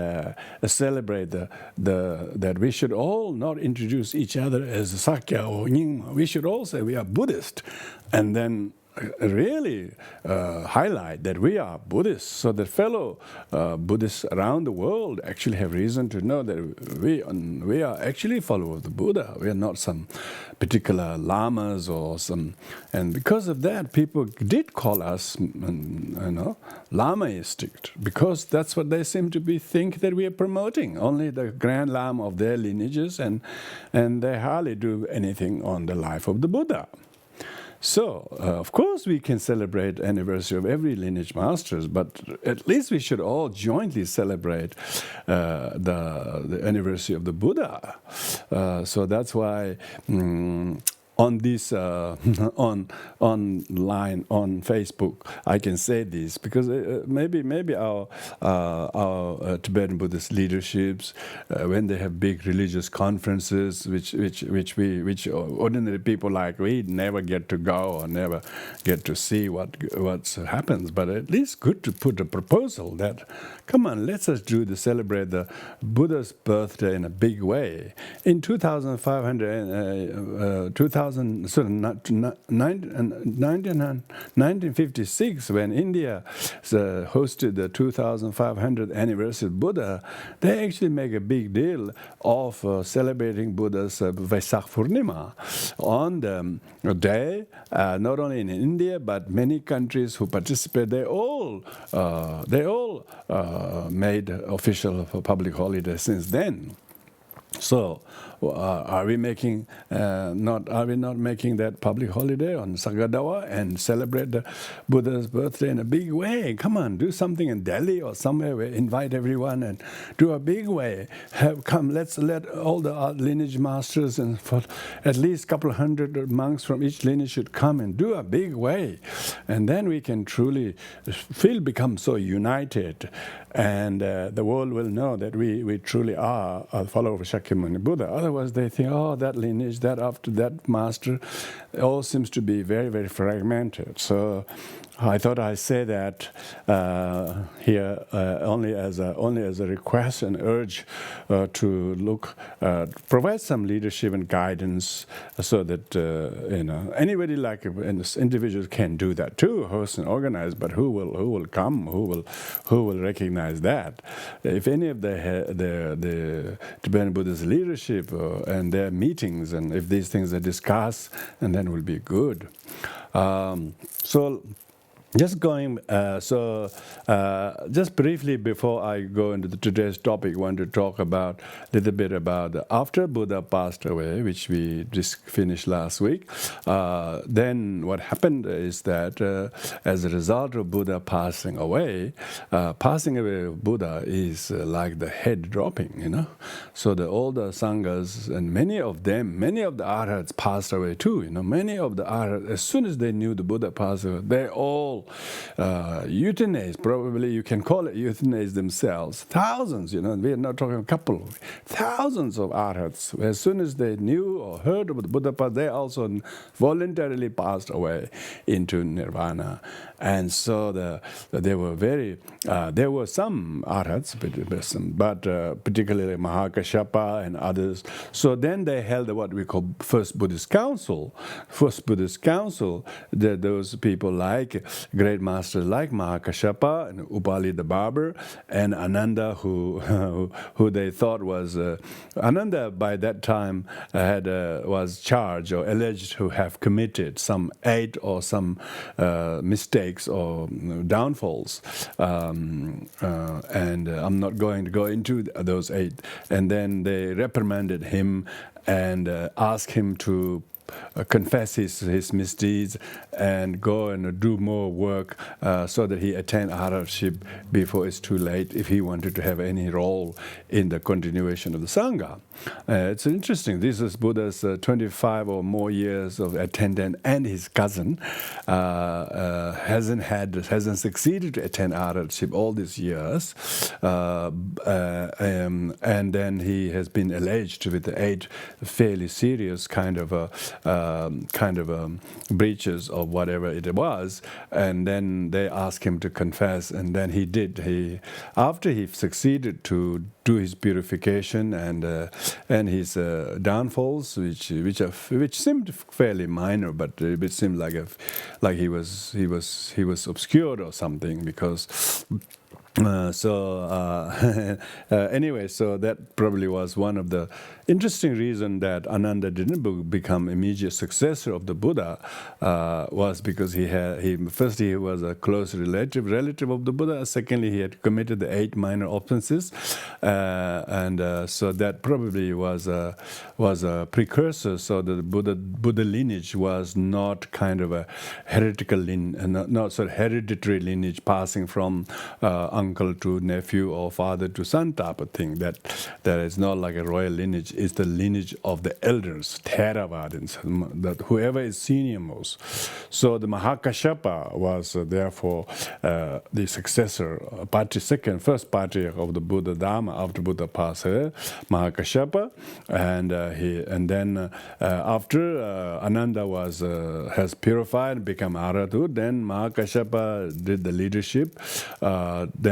celebrate that we should all not introduce each other as Sakya or Nyingma. We should all say we are Buddhist, and then really highlight that we are Buddhists, so that fellow Buddhists around the world actually have reason to know that we are actually followers of the Buddha. We are not some particular lamas or some, and because of that, people did call us, Lamaistic, because that's what they seem to think that we are promoting. Only the Grand Lama of their lineages, and they hardly do anything on the life of the Buddha. So, of course, we can celebrate anniversary of every lineage masters, but at least we should all jointly celebrate the anniversary of the Buddha. So that's why on this online on Facebook, I can say this because maybe our Tibetan Buddhist leaderships, when they have big religious conferences, which ordinary people like we never get to go or never get to see what happens. But at least good to put a proposal that, come on, let's just celebrate the Buddha's birthday in a big way. In 1956, when India hosted the 2500th anniversary of Buddha, they actually make a big deal of celebrating Buddha's Vaisakh Purnima on the day, not only in India, but many countries who participate, they all made official public holiday since then. So, are we not making that public holiday on Sagadawa and celebrate the Buddha's birthday in a big way? Come on, do something in Delhi or somewhere where invite everyone and do a big way. Let's let all the lineage masters and for at least a couple of hundred monks from each lineage should come and do a big way, and then we can truly become so united, and the world will know that we truly are a follower of Shakyamuni Buddha. Otherwise, they think, that lineage, that after that master, it all seems to be very, very fragmented. So I thought I'd say that here only as a request and urge to provide some leadership and guidance, so that anybody like individuals can do that too, host and organize. But who will come? Who will recognize that? If any of the Tibetan Buddhist leadership and their meetings, and if these things are discussed, and then will be good. Just briefly before I go into today's topic, I want to talk a little bit about after Buddha passed away, which we just finished last week. Then what happened is that as a result of Buddha passing away of Buddha is like the head dropping, So all the sanghas and many of the arhats passed away too. Many of the arhats, as soon as they knew the Buddha passed away, they all euthanized, probably you can call it euthanize themselves. Thousands, we are not talking a couple, thousands of arhats. As soon as they knew or heard about the Buddha, they also voluntarily passed away into nirvana. And so there were some arhats, but particularly Mahakashapa and others. So then they held what we call First Buddhist Council. First Buddhist Council, those people like great masters like Mahakashapa and Upali the Barber and Ananda, who they thought was Ananda by that time was charged or alleged to have committed some 8 or some mistakes or downfalls, and I'm not going to go into those 8. And then they reprimanded him and asked him to confess his misdeeds and go and do more work so that he attain arhatship before it's too late if he wanted to have any role in the continuation of the Sangha. It's interesting. This is Buddha's 25 or more years of attendant, and his cousin hasn't succeeded to attain arhatship all these years, and then he has been alleged with 8 fairly serious kind of breaches of whatever it was, and then they asked him to confess, and then he did. After he succeeded to do his purification and his downfalls, which seemed fairly minor, but it seemed like he was obscured or something, because. Anyway, so that probably was one of the interesting reasons that Ananda didn't become immediate successor of the Buddha, was because he was a close relative of the Buddha. Secondly, he had committed the 8 minor offenses, and so that probably was a precursor. So the Buddha lineage was not kind of a heretical not sort of hereditary lineage passing from uncle to nephew or father to son type of thing. That is not like a royal lineage. It's the lineage of the elders, Theravadins, that whoever is senior most. So the Mahakashapa was therefore the successor, first patriarch of the Buddha Dharma after Buddha passed away, Mahakashapa, and then after Ananda has purified and become Arahatu, then Mahakashapa did the leadership.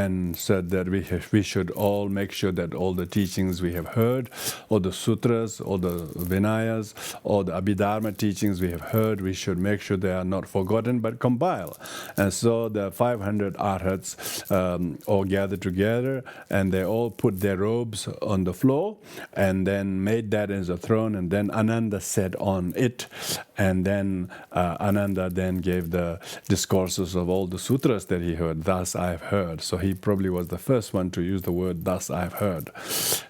Then said that we should all make sure that all the teachings we have heard, all the sutras, all the Vinayas, all the Abhidharma teachings we have heard, we should make sure they are not forgotten but compile. And so the 500 arhats all gathered together, and they all put their robes on the floor and then made that as a throne, and then Ananda sat on it, and then Ananda then gave the discourses of all the sutras that he heard. Thus I've heard. So he probably was the first one to use the word thus I've heard.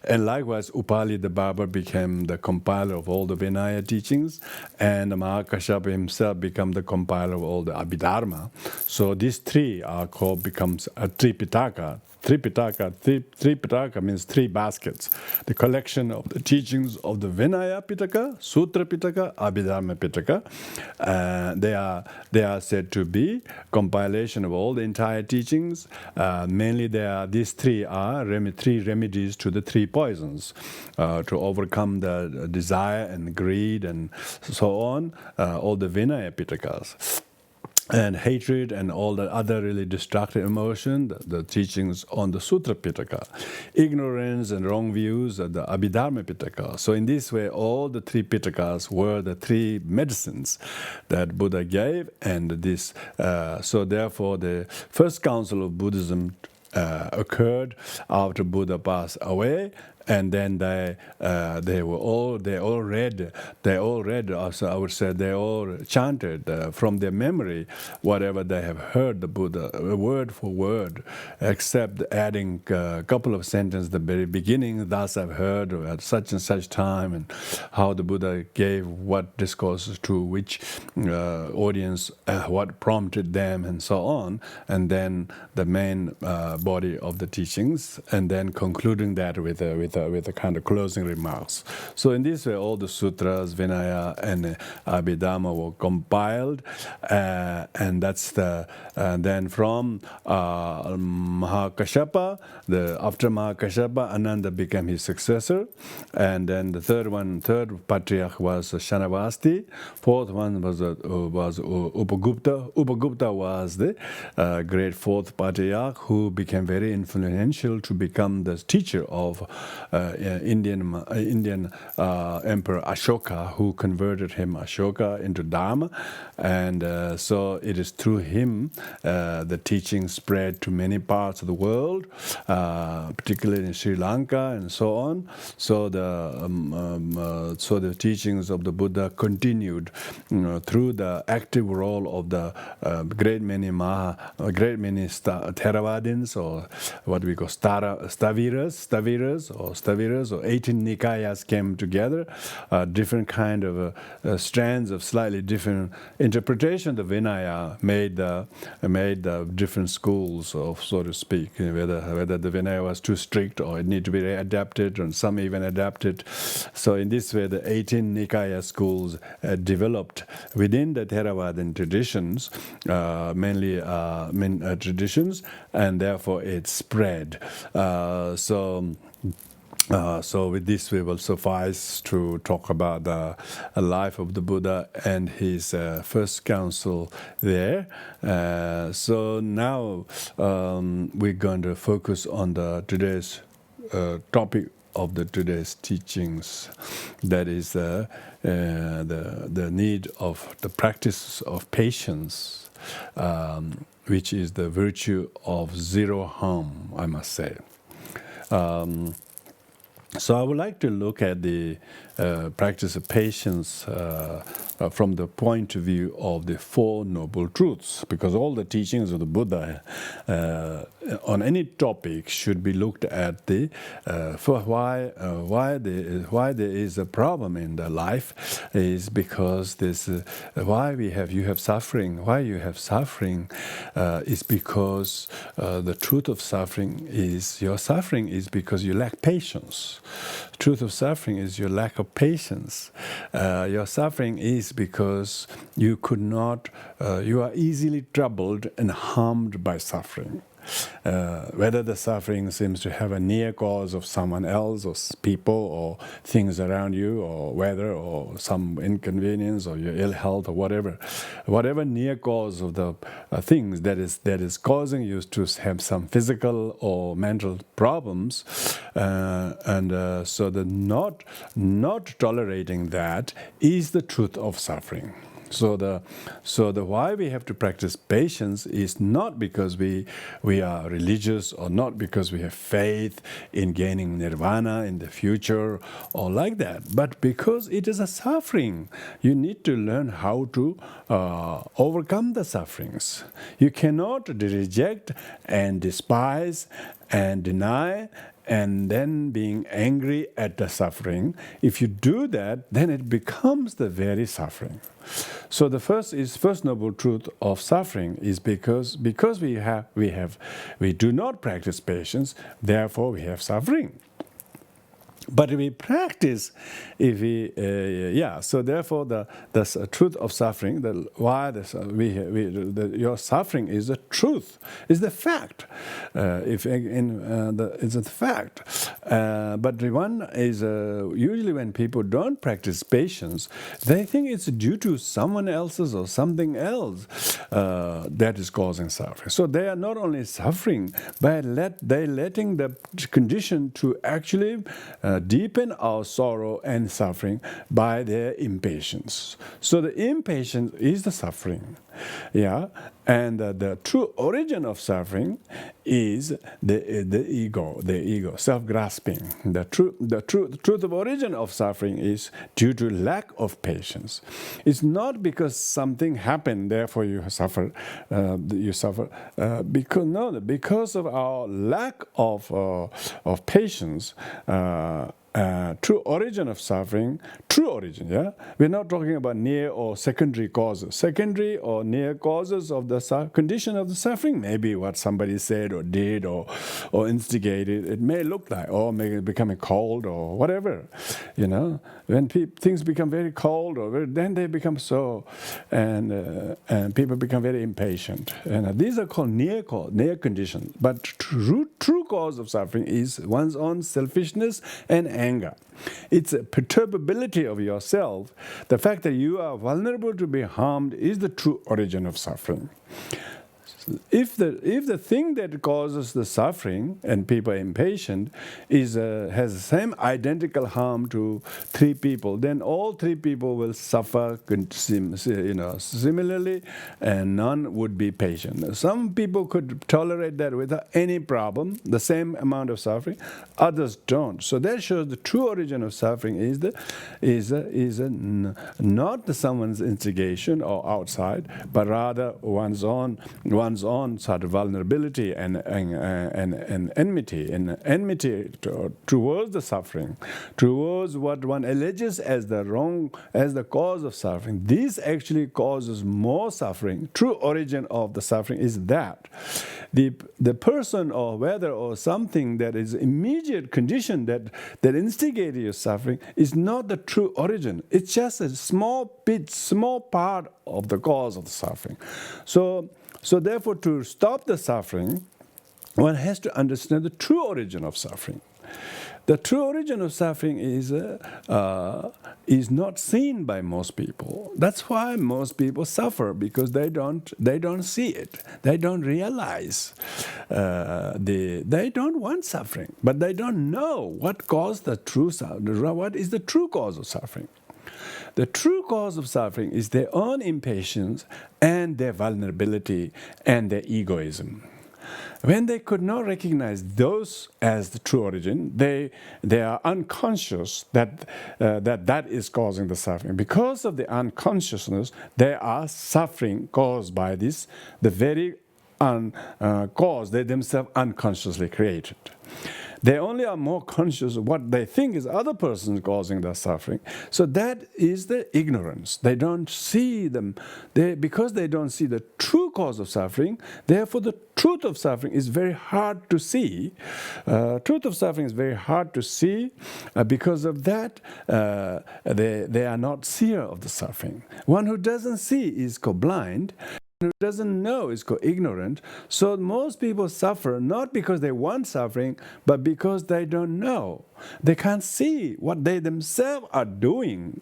And likewise, Upali the Barber became the compiler of all the Vinaya teachings, and Mahakashapa himself became the compiler of all the Abhidharma. So these 3 becomes a Tripitaka. Tripitaka means 3 baskets. The collection of the teachings of the Vinaya Pitaka, Sutra Pitaka, Abhidharma Pitaka. They are said to be compilation of all the entire teachings. Mainly these 3 are 3 remedies to the 3 poisons, to overcome the desire and greed and so on, all the Vinaya Pitakas. And hatred and all the other really destructive emotion, the teachings on the Sutra Pitaka. Ignorance and wrong views, the Abhidharma Pitaka. So in this way, all the 3 Pitakas were the 3 medicines that Buddha gave, and this. So therefore, the first council of Buddhism occurred after Buddha passed away. And then they all read, also I would say they all chanted from their memory whatever they have heard the Buddha, word for word, except adding a couple of sentences at the very beginning, thus I've heard, or at such and such time, and how the Buddha gave what discourses to which audience, what prompted them, and so on, and then the main body of the teachings, and then concluding that with a a kind of closing remarks. So in this way, all the sutras, Vinaya, and Abhidhamma were compiled, and that's then from Mahakashapa. After Mahakashapa, Ananda became his successor, and then the third patriarch was Shanavasti. Fourth one was Upagupta. Upagupta was the great fourth patriarch who became very influential to become the teacher of Indian Emperor Ashoka, who converted him Ashoka into Dharma, and so it is through him the teaching spread to many parts of the world, particularly in Sri Lanka and so on. So the teachings of the Buddha continued through the active role of the great many Theravadins, or what we call Staviras or 18 Nikayas came together, different kind of strands of slightly different interpretation. The Vinaya made the different schools of, so to speak, whether the Vinaya was too strict or it needed to be adapted, and some even adapted. So in this way, the 18 Nikaya schools developed within the Theravada traditions, mainly traditions, and therefore it spread. So with this, we will suffice to talk about the life of the Buddha and his first council there. So now we're going to focus on today's topic of today's teachings. That is the need of the practice of patience, which is the virtue of zero harm, I must say. So I would like to look at the practice of patience from the point of view of the Four Noble Truths, because all the teachings of the Buddha on any topic should be looked at for why there is a problem in the life is because why you have suffering. Why you have suffering is because the truth of suffering is your suffering is because you lack patience. Truth of suffering is your lack of patience. Your suffering is because you are easily troubled and harmed by suffering. Whether the suffering seems to have a near cause of someone else or people or things around you or weather or some inconvenience or your ill health or whatever near cause of the things that is causing you to have some physical or mental problems, so the not tolerating that is the truth of suffering. So the why we have to practice patience is not because we are religious or not because we have faith in gaining nirvana in the future or like that, but because it is a suffering. You need to learn how to overcome the sufferings. You cannot reject and despise and deny and then being angry at the suffering. If you do that, then it becomes the very suffering. So the first noble truth of suffering is because we do not practice patience, therefore we have suffering. But we practice, so therefore the truth of suffering, your suffering is the truth, is the fact. It's a fact. But the one is usually when people don't practice patience, they think it's due to someone else's or something else that is causing suffering. So they are not only suffering, but they're letting the condition to actually deepen our sorrow and suffering by their impatience. So the impatience is the suffering, and the true origin of suffering is the ego, self-grasping. The truth of origin of suffering is due to lack of patience. It's not because something happened, therefore you suffer. Because of our lack of patience. true origin of suffering, true origin, yeah? We're not talking about near or secondary causes. Secondary or near causes of the condition of the suffering may be what somebody said or did or instigated. It may look like, or may becoming cold or whatever, you know? When things become very cold, then they become so, and people become very impatient. And these are called near conditions. But true cause of suffering is one's own selfishness and anger. It's a perturbability of yourself. The fact that you are vulnerable to be harmed is the true origin of suffering. If the thing that causes the suffering and people are impatient has the same identical harm to 3 people, then all 3 people will suffer similarly, and none would be patient. Some people could tolerate that without any problem, the same amount of suffering. Others don't. So that shows the true origin of suffering is not someone's instigation or outside, but rather one's own sort of vulnerability and enmity towards the suffering, towards what one alleges as the cause of suffering. This actually causes more suffering. True origin of the suffering is that the person or weather or something that is immediate condition that instigated your suffering is not the true origin. It's just a small part of the cause of the suffering. So therefore, to stop the suffering, one has to understand the true origin of suffering. The true origin of suffering is not seen by most people. That's why most people suffer, because they don't see it. They don't realize. They don't want suffering, but they don't know what caused the true suffering. What is the true cause of suffering? The true cause of suffering is their own impatience and their vulnerability and their egoism. When they could not recognize those as the true origin, they are unconscious that is causing the suffering. Because of the unconsciousness, there are suffering caused by this, the very cause they themselves unconsciously created. They only are more conscious of what they think is other persons causing their suffering. So that is the ignorance. They don't see them. Because they don't see the true cause of suffering, therefore the truth of suffering is very hard to see. Truth of suffering is very hard to see. Because of that, they are not seer of the suffering. One who doesn't see is called blind. Who doesn't know is called ignorant. So most people suffer not because they want suffering, but because they don't know. They can't see what they themselves are doing.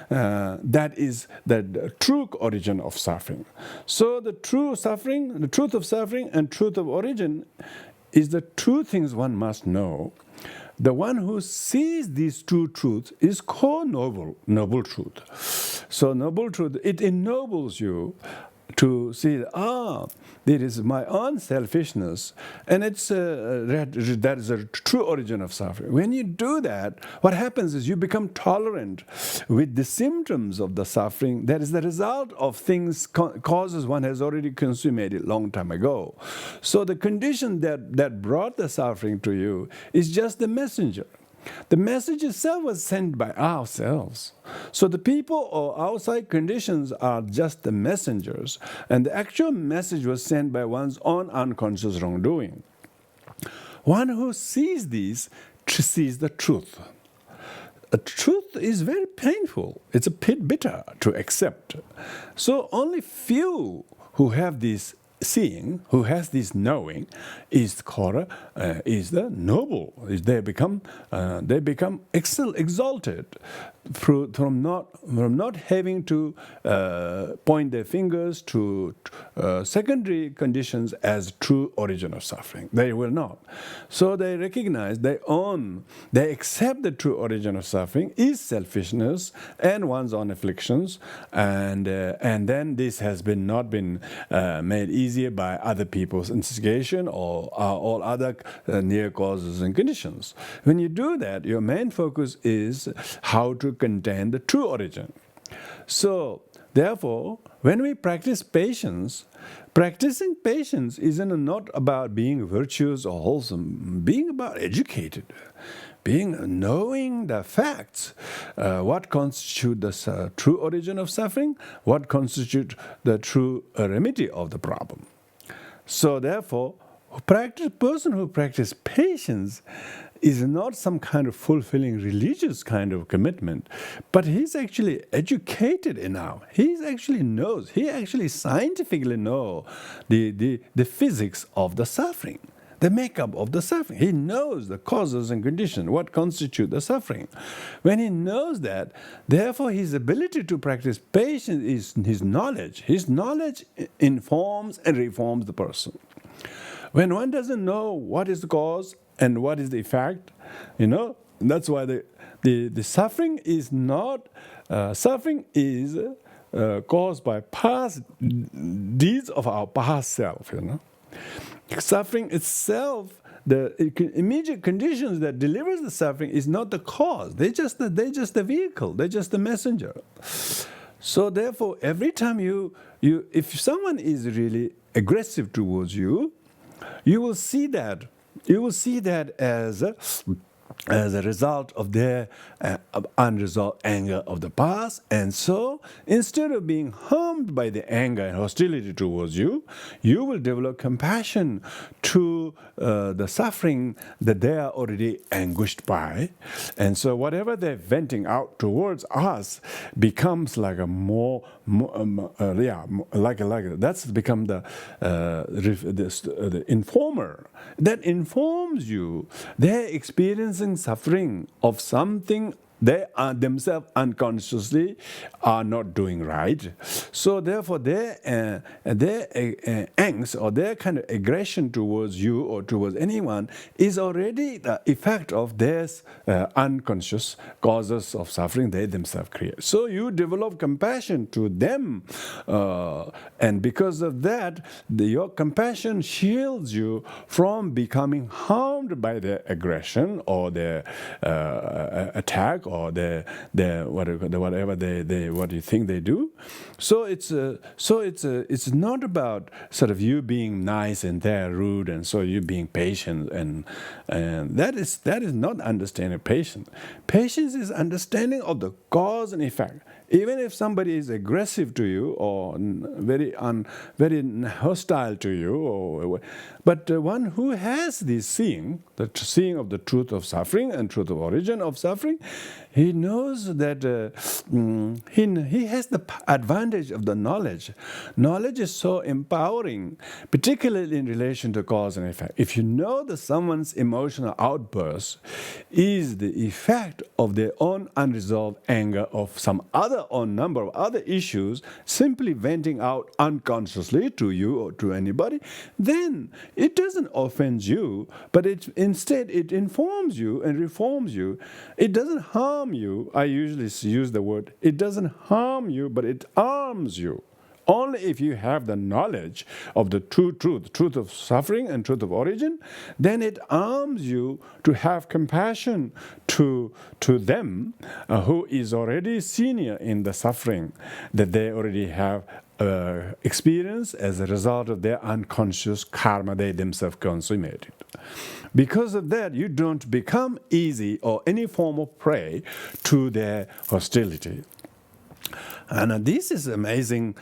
That is the true origin of suffering. So the truth of suffering and truth of origin is the two things one must know. The one who sees these two truths is called noble truth. So noble truth, it ennobles you to see, it is my own selfishness, and that is a true origin of suffering. When you do that, what happens is you become tolerant with the symptoms of the suffering. That is the result of things, causes one has already consummated long time ago. So the condition that brought the suffering to you is just the messenger. The message itself was sent by ourselves. So the people or outside conditions are just the messengers, and the actual message was sent by one's own unconscious wrongdoing. One who sees these sees the truth. The truth is very painful. It's a bit bitter to accept. So only few who have this seeing, who has this knowing, is the noble. They become exalted from not having to point their fingers to secondary conditions as true origin of suffering. They will not. So they recognize, they accept the true origin of suffering is selfishness and one's own afflictions, and then this has not been made easier by other people's instigation or all other near causes and conditions. When you do that, your main focus is how to contain the true origin. So therefore, when we practice patience, practicing patience isn't not about being virtuous or wholesome, being about educated, being knowing the facts, what constitutes the true origin of suffering, what constitutes the true remedy of the problem. So therefore, person who practices patience is not some kind of fulfilling religious kind of commitment, but he's actually educated enough. He actually scientifically knows the physics of the suffering, the makeup of the suffering. He knows the causes and conditions, what constitute the suffering. When he knows that, therefore his ability to practice patience is his knowledge. His knowledge informs and reforms the person. When one doesn't know what is the cause and what is the effect, that's why the suffering is not, suffering is caused by past deeds of our past self, Suffering itself, the immediate conditions that delivers the suffering is not the cause. They're just the vehicle. They're just the messenger. So therefore, every time if someone is really aggressive towards you, you will see that as a result of their unresolved anger of the past. And so, instead of being harmed by the anger and hostility towards you, you will develop compassion to the suffering that they are already anguished by. And so, whatever they're venting out towards us becomes like a that's become the informer that informs you. They're experiencing suffering of something they are themselves unconsciously are not doing right. So therefore their angst or their kind of aggression towards you or towards anyone is already the effect of their unconscious causes of suffering they themselves create. So you develop compassion to them, and because of that, your compassion shields you from becoming harmed by their aggression or their attack or whatever they what you think they do. So it's not about sort of you being nice and they're rude, and so you being patient, and that is not understanding patience. Patience is understanding of the cause and effect. Even if somebody is aggressive to you or very hostile to you, but one who has this seeing, the seeing of the truth of suffering and truth of origin of suffering, he knows that he has the advantage of the knowledge. Knowledge is so empowering, particularly in relation to cause and effect. If you know that someone's emotional outburst is the effect of their own unresolved anger of some other or number of other issues, simply venting out unconsciously to you or to anybody, then it doesn't offend you, but instead it informs you and reforms you. It doesn't harm you. I usually use the word, it doesn't harm you, but it arms you. Only if you have the knowledge of the true truth of suffering and truth of origin, then it arms you to have compassion to them who is already senior in the suffering that they already have experienced as a result of their unconscious karma they themselves consummated. Because of that, you don't become easy or any form of prey to their hostility. And this is amazingly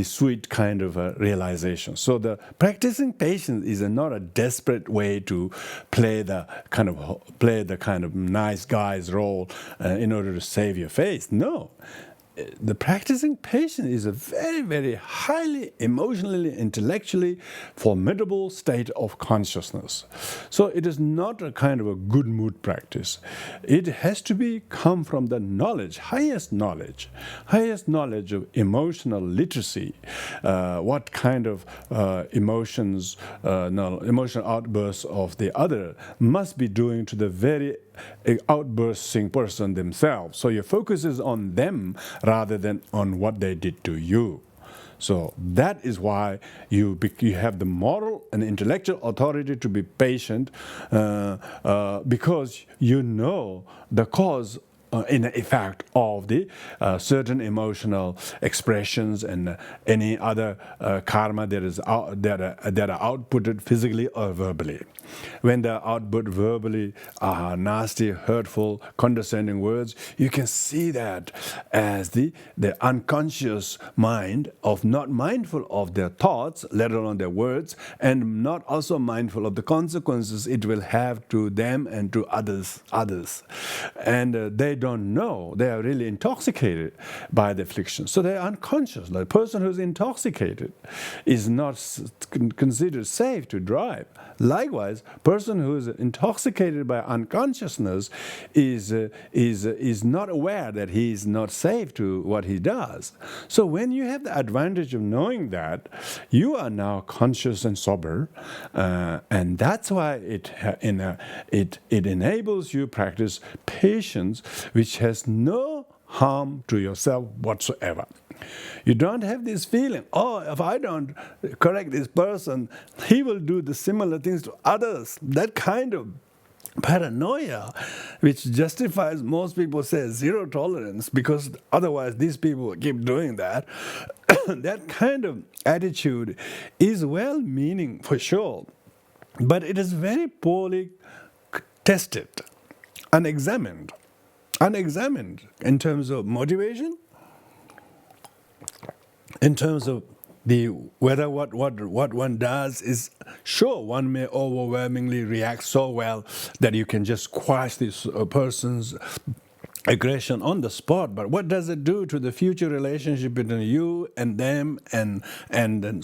sweet kind of a realization. So the practicing patience is not a desperate way to play the kind of nice guy's role in order to save your face. No. The practicing patience is a very, very highly emotionally, intellectually formidable state of consciousness. So it is not a kind of a good mood practice. It has to come from the knowledge, highest knowledge of emotional literacy. What kind of emotional outbursts of the other must be doing to the very outbursting person themselves. So your focus is on them rather than on what they did to you. So that is why you have the moral and intellectual authority to be patient, because you know the cause in the effect of the certain emotional expressions and any other karma that are outputted physically or verbally. When they output verbally nasty, hurtful, condescending words, you can see that as the unconscious mind of not mindful of their thoughts, let alone their words, and not also mindful of the consequences it will have to them and to others. And they don't know. They are really intoxicated by the affliction. So they are unconscious. The person who's intoxicated is not considered safe to drive. Likewise, person who is intoxicated by unconsciousness is not aware that he is not safe to what he does. So when you have the advantage of knowing that, you are now conscious and sober, and that's why it enables you practice patience, which has no harm to yourself whatsoever. You don't have this feeling, oh, if I don't correct this person, he will do the similar things to others. That kind of paranoia, which justifies most people say zero tolerance, because otherwise these people will keep doing that. That kind of attitude is well-meaning for sure, but it is very poorly tested, unexamined in terms of motivation, in terms of whether what one does is, sure, one may overwhelmingly react so well that you can just quash this person's aggression on the spot, but what does it do to the future relationship between you and them and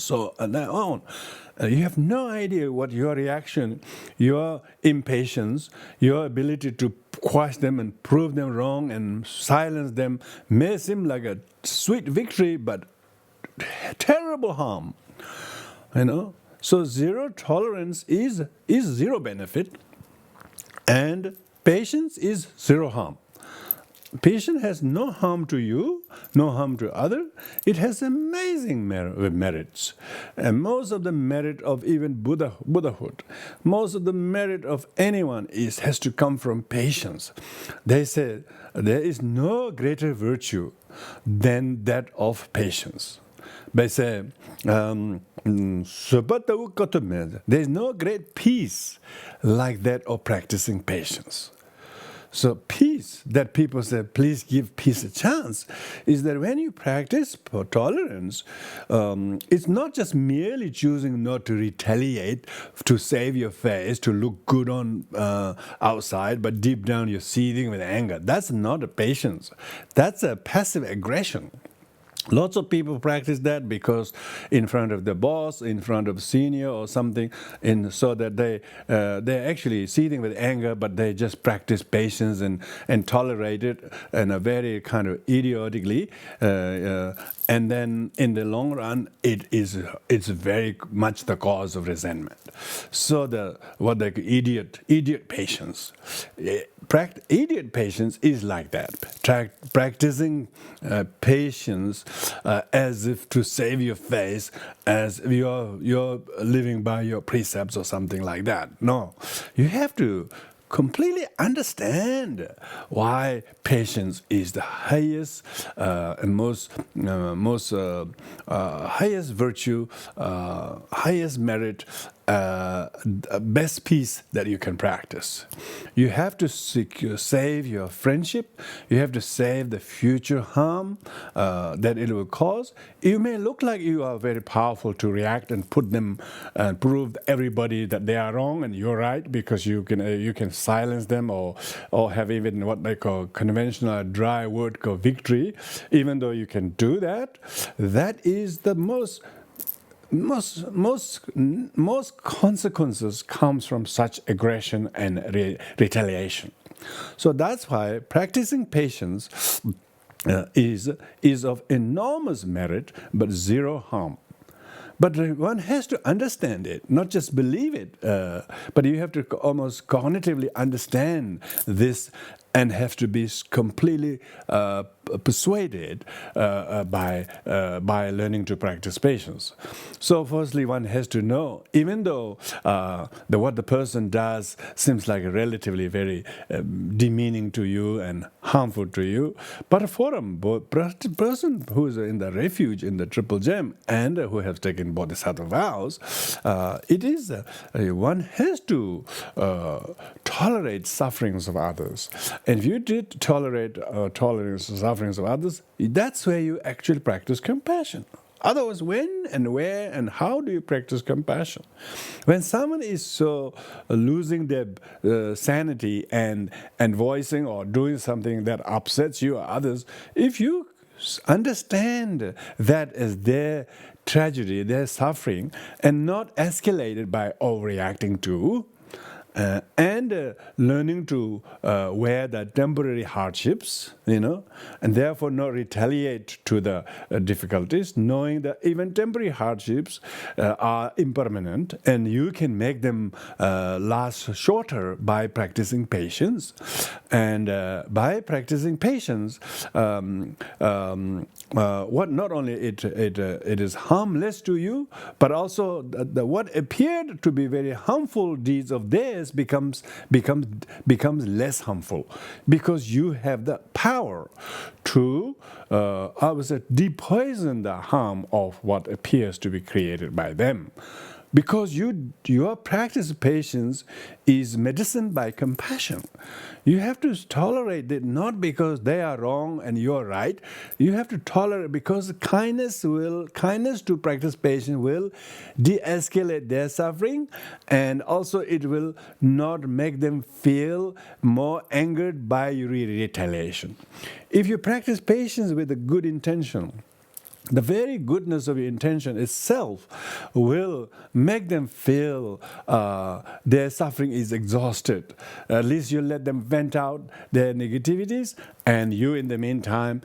so on? You have no idea what your reaction, your impatience, your ability to quash them and prove them wrong and silence them may seem like a sweet victory, but terrible harm. So zero tolerance is zero benefit, and patience is zero harm. Patience has no harm to you, no harm to others. It has amazing merits. And most of the merit of even Buddhahood, most of the merit of anyone has to come from patience. They say there is no greater virtue than that of patience. They say, there is no great peace like that of practicing patience. So peace, that people say, please give peace a chance, is that when you practice tolerance, it's not just merely choosing not to retaliate, to save your face, to look good on outside, but deep down you're seething with anger. That's not a patience. That's a passive aggression. Lots of people practice that because in front of the boss, in front of senior or something, so that they're actually seething with anger, but they just practice patience and tolerate it in a very kind of idiotically. And then in the long run, it's very much the cause of resentment. So idiot patience. Idiot patience is like that. Practicing patience as if to save your face, as you're living by your precepts or something like that. No, you have to completely understand why patience is the highest and most highest virtue, highest merit, best peace that you can practice. You have to save your friendship. You have to save the future harm that it will cause. You may look like you are very powerful to react and put them and prove everybody that they are wrong and you're right, because you can silence them or have even what they call conventional dry word called victory. Even though you can do that, that is the most consequences comes from such aggression and retaliation. So that's why practicing patience is of enormous merit but zero harm. But one has to understand it, not just believe it, but you have to almost cognitively understand this and have to be completely persuaded by learning to practice patience. So firstly, one has to know, even though what the person does seems like relatively very demeaning to you and harmful to you, but for a person who is in the refuge in the Triple Gem and who has taken Bodhisattva vows, it is one has to tolerate sufferings of others. And if you did tolerate sufferings of others, that's where you actually practice compassion. Otherwise, when and where and how do you practice compassion? When someone is so losing their sanity and voicing or doing something that upsets you or others, if you understand that as their tragedy, their suffering, and not escalated by overreacting to, and learning to wear the temporary hardships, and therefore not retaliate to the difficulties, knowing that even temporary hardships are impermanent and you can make them last shorter by practicing patience. And by practicing patience, what not only it is harmless to you, but also what appeared to be very harmful deeds of theirs becomes less harmful, because you have the power to depoison the harm of what appears to be created by them. Because your practice of patience is medicine by compassion. You have to tolerate it not because they are wrong and you're right. You have to tolerate because kindness to practice patience will de-escalate their suffering, and also it will not make them feel more angered by retaliation. If you practice patience with a good intention, the very goodness of your intention itself will make them feel their suffering is exhausted. At least you let them vent out their negativities, and you in the meantime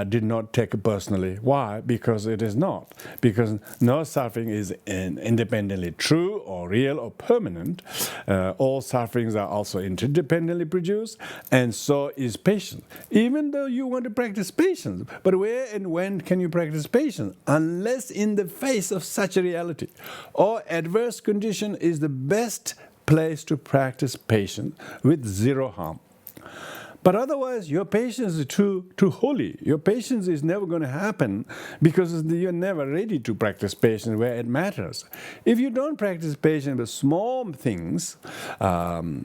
did not take it personally. Why? Because it is not. Because no suffering is independently true or real or permanent. All sufferings are also interdependently produced, and so is patience. Even though you want to practice patience, but where and when can you practice patience? Unless in the face of such a reality or adverse condition is the best place to practice patience with zero harm. But otherwise, your patience is too holy. Your patience is never going to happen because you're never ready to practice patience where it matters. If you don't practice patience with small things, of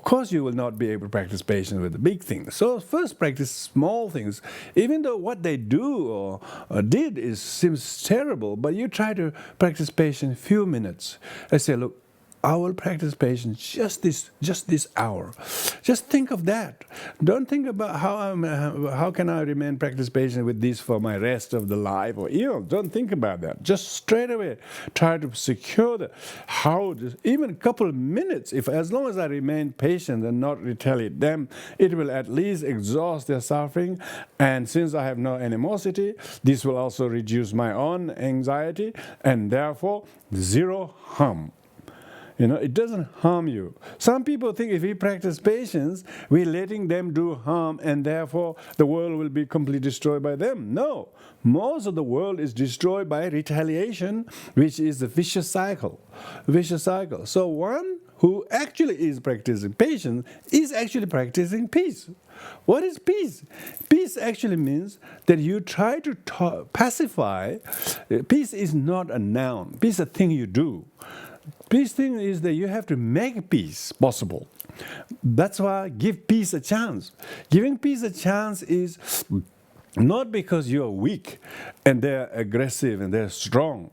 course you will not be able to practice patience with the big things. So first practice small things. Even though what they do or did seems terrible, but you try to practice patience a few minutes. I say, look, I will practice patience just this hour. Just think of that. Don't think about how can I remain practice patient with this for my rest of the life or don't think about that. Just straight away try to secure even a couple of minutes. As long as I remain patient and not retaliate them, it will at least exhaust their suffering. And since I have no animosity, this will also reduce my own anxiety, and therefore zero harm. It doesn't harm you. Some people think if we practice patience, we're letting them do harm, and therefore the world will be completely destroyed by them. No. Most of the world is destroyed by retaliation, which is the vicious cycle. So one who actually is practicing patience is actually practicing peace. What is peace? Peace actually means that you try to pacify. Peace is not a noun. Peace is a thing you do. Peace thing is that you have to make peace possible. That's why give peace a chance. Giving peace a chance is not because you're weak and they're aggressive and they're strong.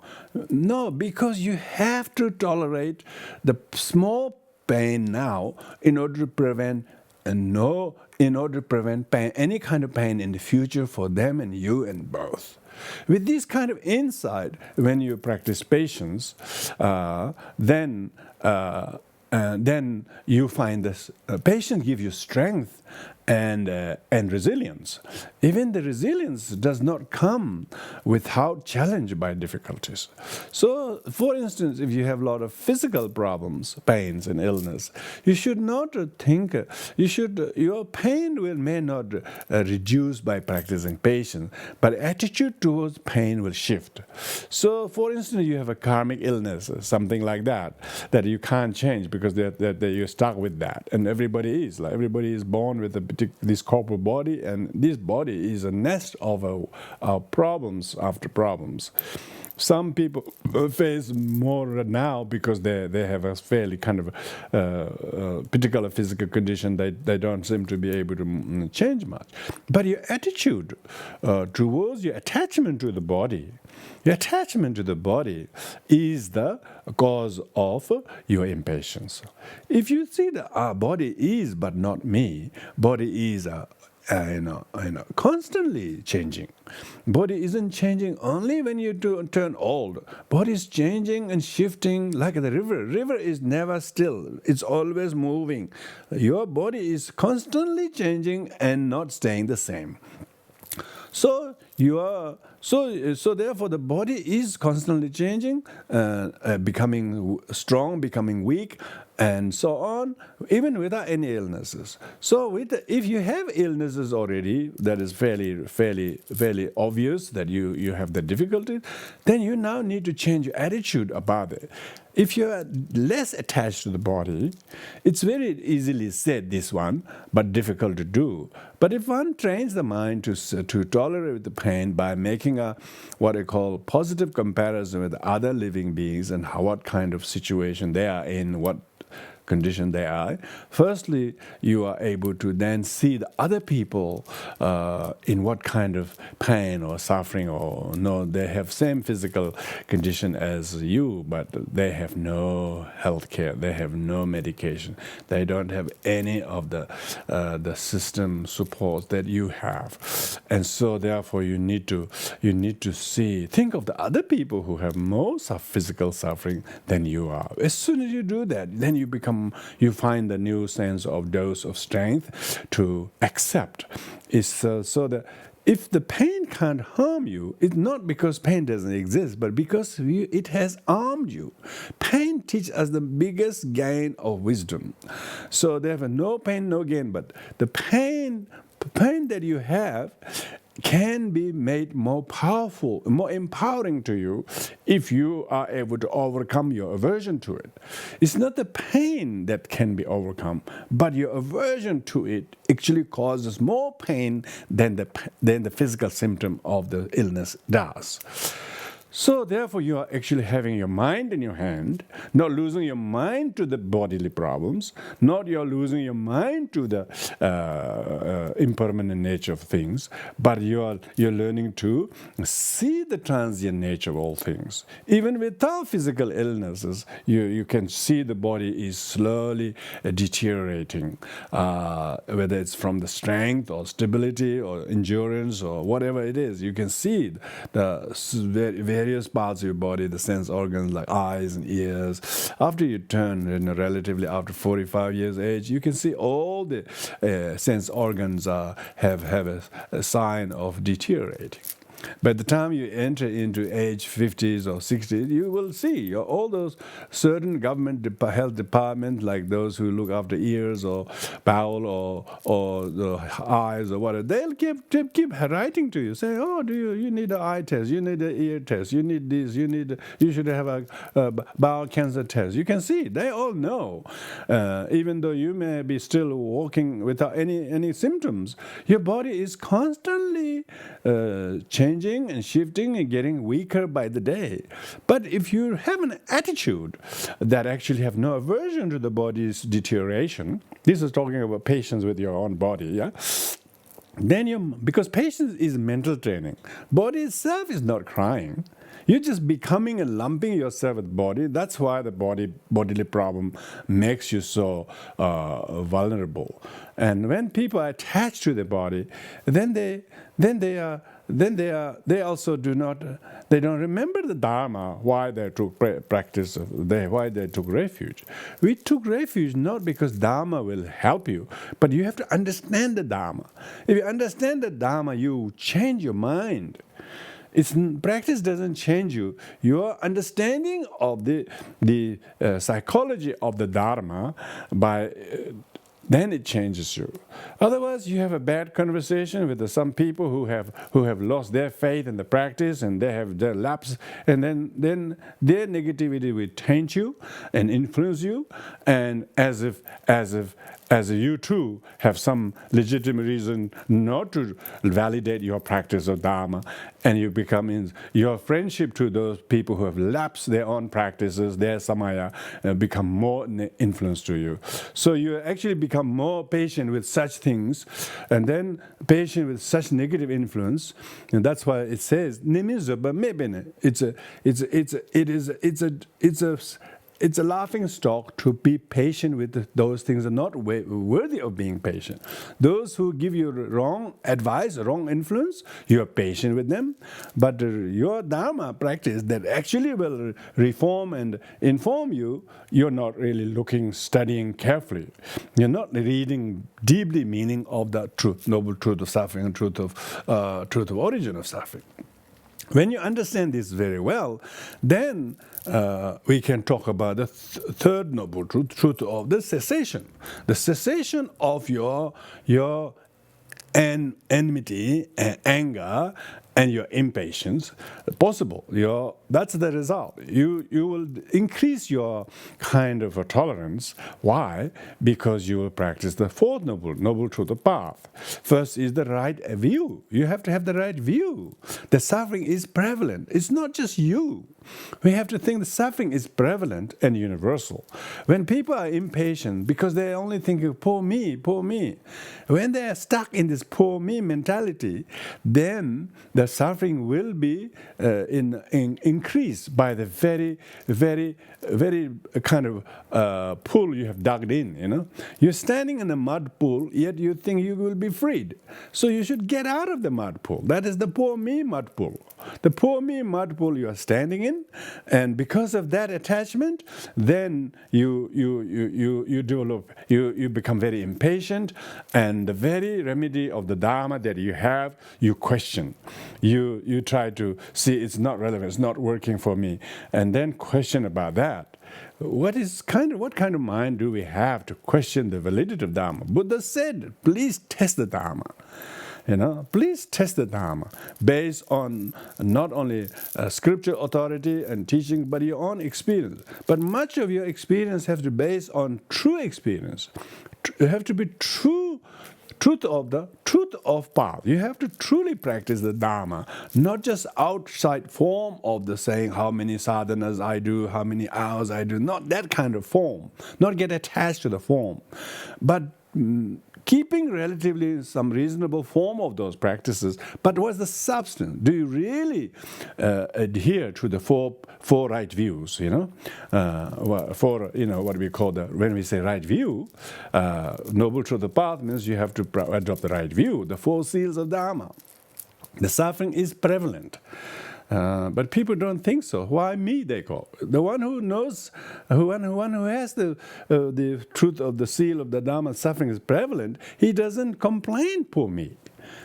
No, because you have to tolerate the small pain now in order to prevent pain, any kind of pain in the future for them and you and both. With this kind of insight, when you practice patience, then you find this patience gives you strength, and resilience. Even the resilience does not come without challenge by difficulties. So, for instance, if you have a lot of physical problems, pains and illness, you should not think, your pain may not reduce by practicing patience, but attitude towards pain will shift. So, for instance, you have a karmic illness, something like that you can't change because that you're stuck with that, and everybody is born with this corporal body, and this body is a nest of problems after problems. Some people face more now because they have a fairly kind of particular physical condition. They don't seem to be able to change much. But your attitude towards your attachment to the body, is the cause of your impatience. If you see that our body is but not me, body is constantly changing. Body isn't changing only when you turn old. Body is changing and shifting like the river. River is never still. It's always moving. Your body is constantly changing and not staying the same. So therefore the body is constantly changing, becoming strong, becoming weak, and so on, even without any illnesses. So if you have illnesses already, that is fairly obvious that you have the difficulty, then you now need to change your attitude about it. If you are less attached to the body, it's very easily said, this one, but difficult to do. But if one trains the mind to tolerate the pain by making what I call positive comparison with other living beings and what kind of situation they are in, what condition they are, firstly, you are able to then see the other people in what kind of pain or suffering, or no, they have same physical condition as you, but they have no health care, they have no medication, they don't have any of the system support that you have, and so therefore you need to think of the other people who have more physical suffering than you are. As soon as you do that, then you find a new sense of dose of strength to accept. It's so that if the pain can't harm you, it's not because pain doesn't exist, but because it has armed you. Pain teaches us the biggest gain of wisdom. So therefore, no pain, no gain, but the pain that you have can be made more powerful, more empowering to you if you are able to overcome your aversion to it. It's not the pain that can be overcome, but your aversion to it actually causes more pain than the physical symptom of the illness does. So therefore, you are actually having your mind in your hand, not losing your mind to the bodily problems, not you're losing your mind to the impermanent nature of things, but you're learning to see the transient nature of all things. Even without physical illnesses, you can see the body is slowly deteriorating, whether it's from the strength or stability or endurance or whatever it is. You can see the various parts of your body, the sense organs like eyes and ears. After you turn, relatively after 45 years age, you can see all the sense organs have a sign of deteriorating. By the time you enter into age 50s or 60s, you will see all those certain government health departments, like those who look after ears or bowel or the eyes or whatever, they'll keep writing to you, saying, oh, you need an eye test, you need an ear test, you need this, you should have a bowel cancer test. You can see, they all know. Even though you may be still walking without any symptoms, your body is constantly changing and shifting and getting weaker by the day. But if you have an attitude that actually have no aversion to the body's deterioration, this is talking about patience with your own body, yeah? Then because patience is mental training. Body itself is not crying. You're just becoming and lumping yourself with body. That's why the bodily problem makes you so vulnerable. And when people are attached to the body, then they are then they also they don't remember the Dharma, why they took practice, why they took refuge. We took refuge not because Dharma will help you, but you have to understand the Dharma. If you understand the Dharma, you change your mind. Practice doesn't change you. Your understanding of the psychology of the Dharma then it changes you. Otherwise, you have a bad conversation with some people who have lost their faith in the practice and they have their lapse, and then their negativity will taint you and influence you, and as if you too have some legitimate reason not to validate your practice of Dharma, and you become in your friendship to those people who have lapsed their own practices, their samaya, become more influence to you. So you actually become more patient with such things, and then patient with such negative influence, and that's why it says it's a laughing stock to be patient with those things that are not worthy of being patient. Those who give you wrong advice, wrong influence, you are patient with them. But your Dharma practice that actually will reform and inform you, you're not really studying carefully. You're not reading deeply meaning of the truth, noble truth of suffering and truth of origin of suffering. When you understand this very well, then we can talk about the third noble truth of the cessation. The cessation of your enmity, anger, and your impatience possible. That's the result. You will increase your kind of a tolerance. Why? Because you will practice the fourth noble truth of path. First is the right view. You have to have the right view. The suffering is prevalent. It's not just you. We have to think the suffering is prevalent and universal. When people are impatient because they only think of poor me, when they are stuck in this poor me mentality, then the suffering will be increased by the very, very, very kind of pool you have dug in. You're standing in a mud pool, yet you think you will be freed. So you should get out of the mud pool. That is the poor me mud pool. The poor me mud pool you are standing in, and because of that attachment, then you develop, you become very impatient, and the very remedy of the Dharma that you have, you question. You try to see it's not relevant, it's not working for me, and then question about that. What kind of mind do we have to question the validity of Dharma? Buddha said, please test the Dharma. Please test the Dharma based on not only scripture authority and teaching, but your own experience. But much of your experience has to be based on true experience. You have to be truth of path. You have to truly practice the Dharma, not just outside form of the saying how many sadhanas I do, how many hours I do, not that kind of form, not get attached to the form, but keeping relatively some reasonable form of those practices, but what's the substance? Do you really adhere to the four right views? What we call when we say right view, noble truth of path means you have to adopt the right view, the four seals of Dharma. The suffering is prevalent. But people don't think so. Why me, they call. The one who knows, who has the truth of the seal of the Dharma, suffering is prevalent, he doesn't complain, poor me.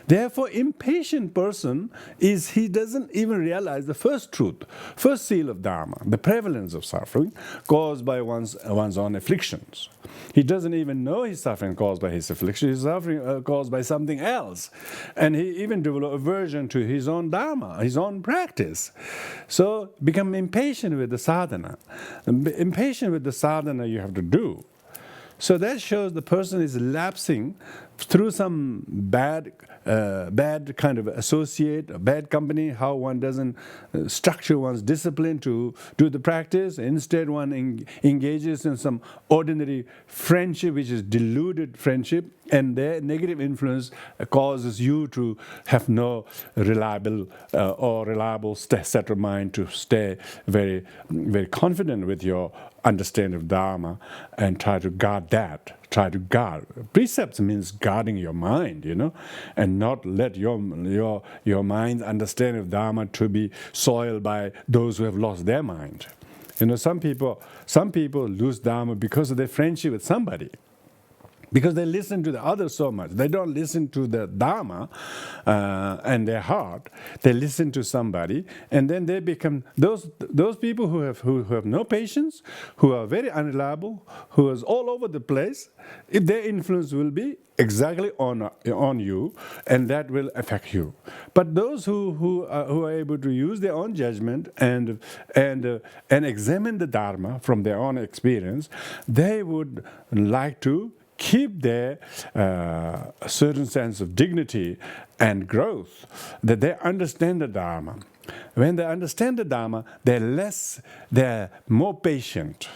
Therefore, impatient person he doesn't even realize the first truth, first seal of Dharma, the prevalence of suffering caused by one's own afflictions. He doesn't even know he's suffering caused by his affliction. He's suffering caused by something else. And he even develops aversion to his own Dharma, his own practice. So become impatient with the sadhana. Impatient with the sadhana you have to do. So that shows the person is lapsing through some bad kind of associate, a bad company, how one doesn't structure one's discipline to do the practice. Instead, one engages in some ordinary friendship, which is deluded friendship, and their negative influence causes you to have no reliable set of mind to stay very, very confident with your understanding of Dharma and try to guard that. try to guard. Precepts means guarding your mind, and not let your mind's understanding of Dharma to be soiled by those who have lost their mind. Some people lose Dharma because of their friendship with somebody. Because they listen to the others so much. They don't listen to the Dharma and their heart. They listen to somebody, and then they become those people who have no patience, who are very unreliable, who is all over the place. Their influence will be exactly on you, and that will affect you. But those who are able to use their own judgment and examine the Dharma from their own experience, they would like to keep their certain sense of dignity and growth, that they understand the Dharma. When they understand the Dharma, they're more patient.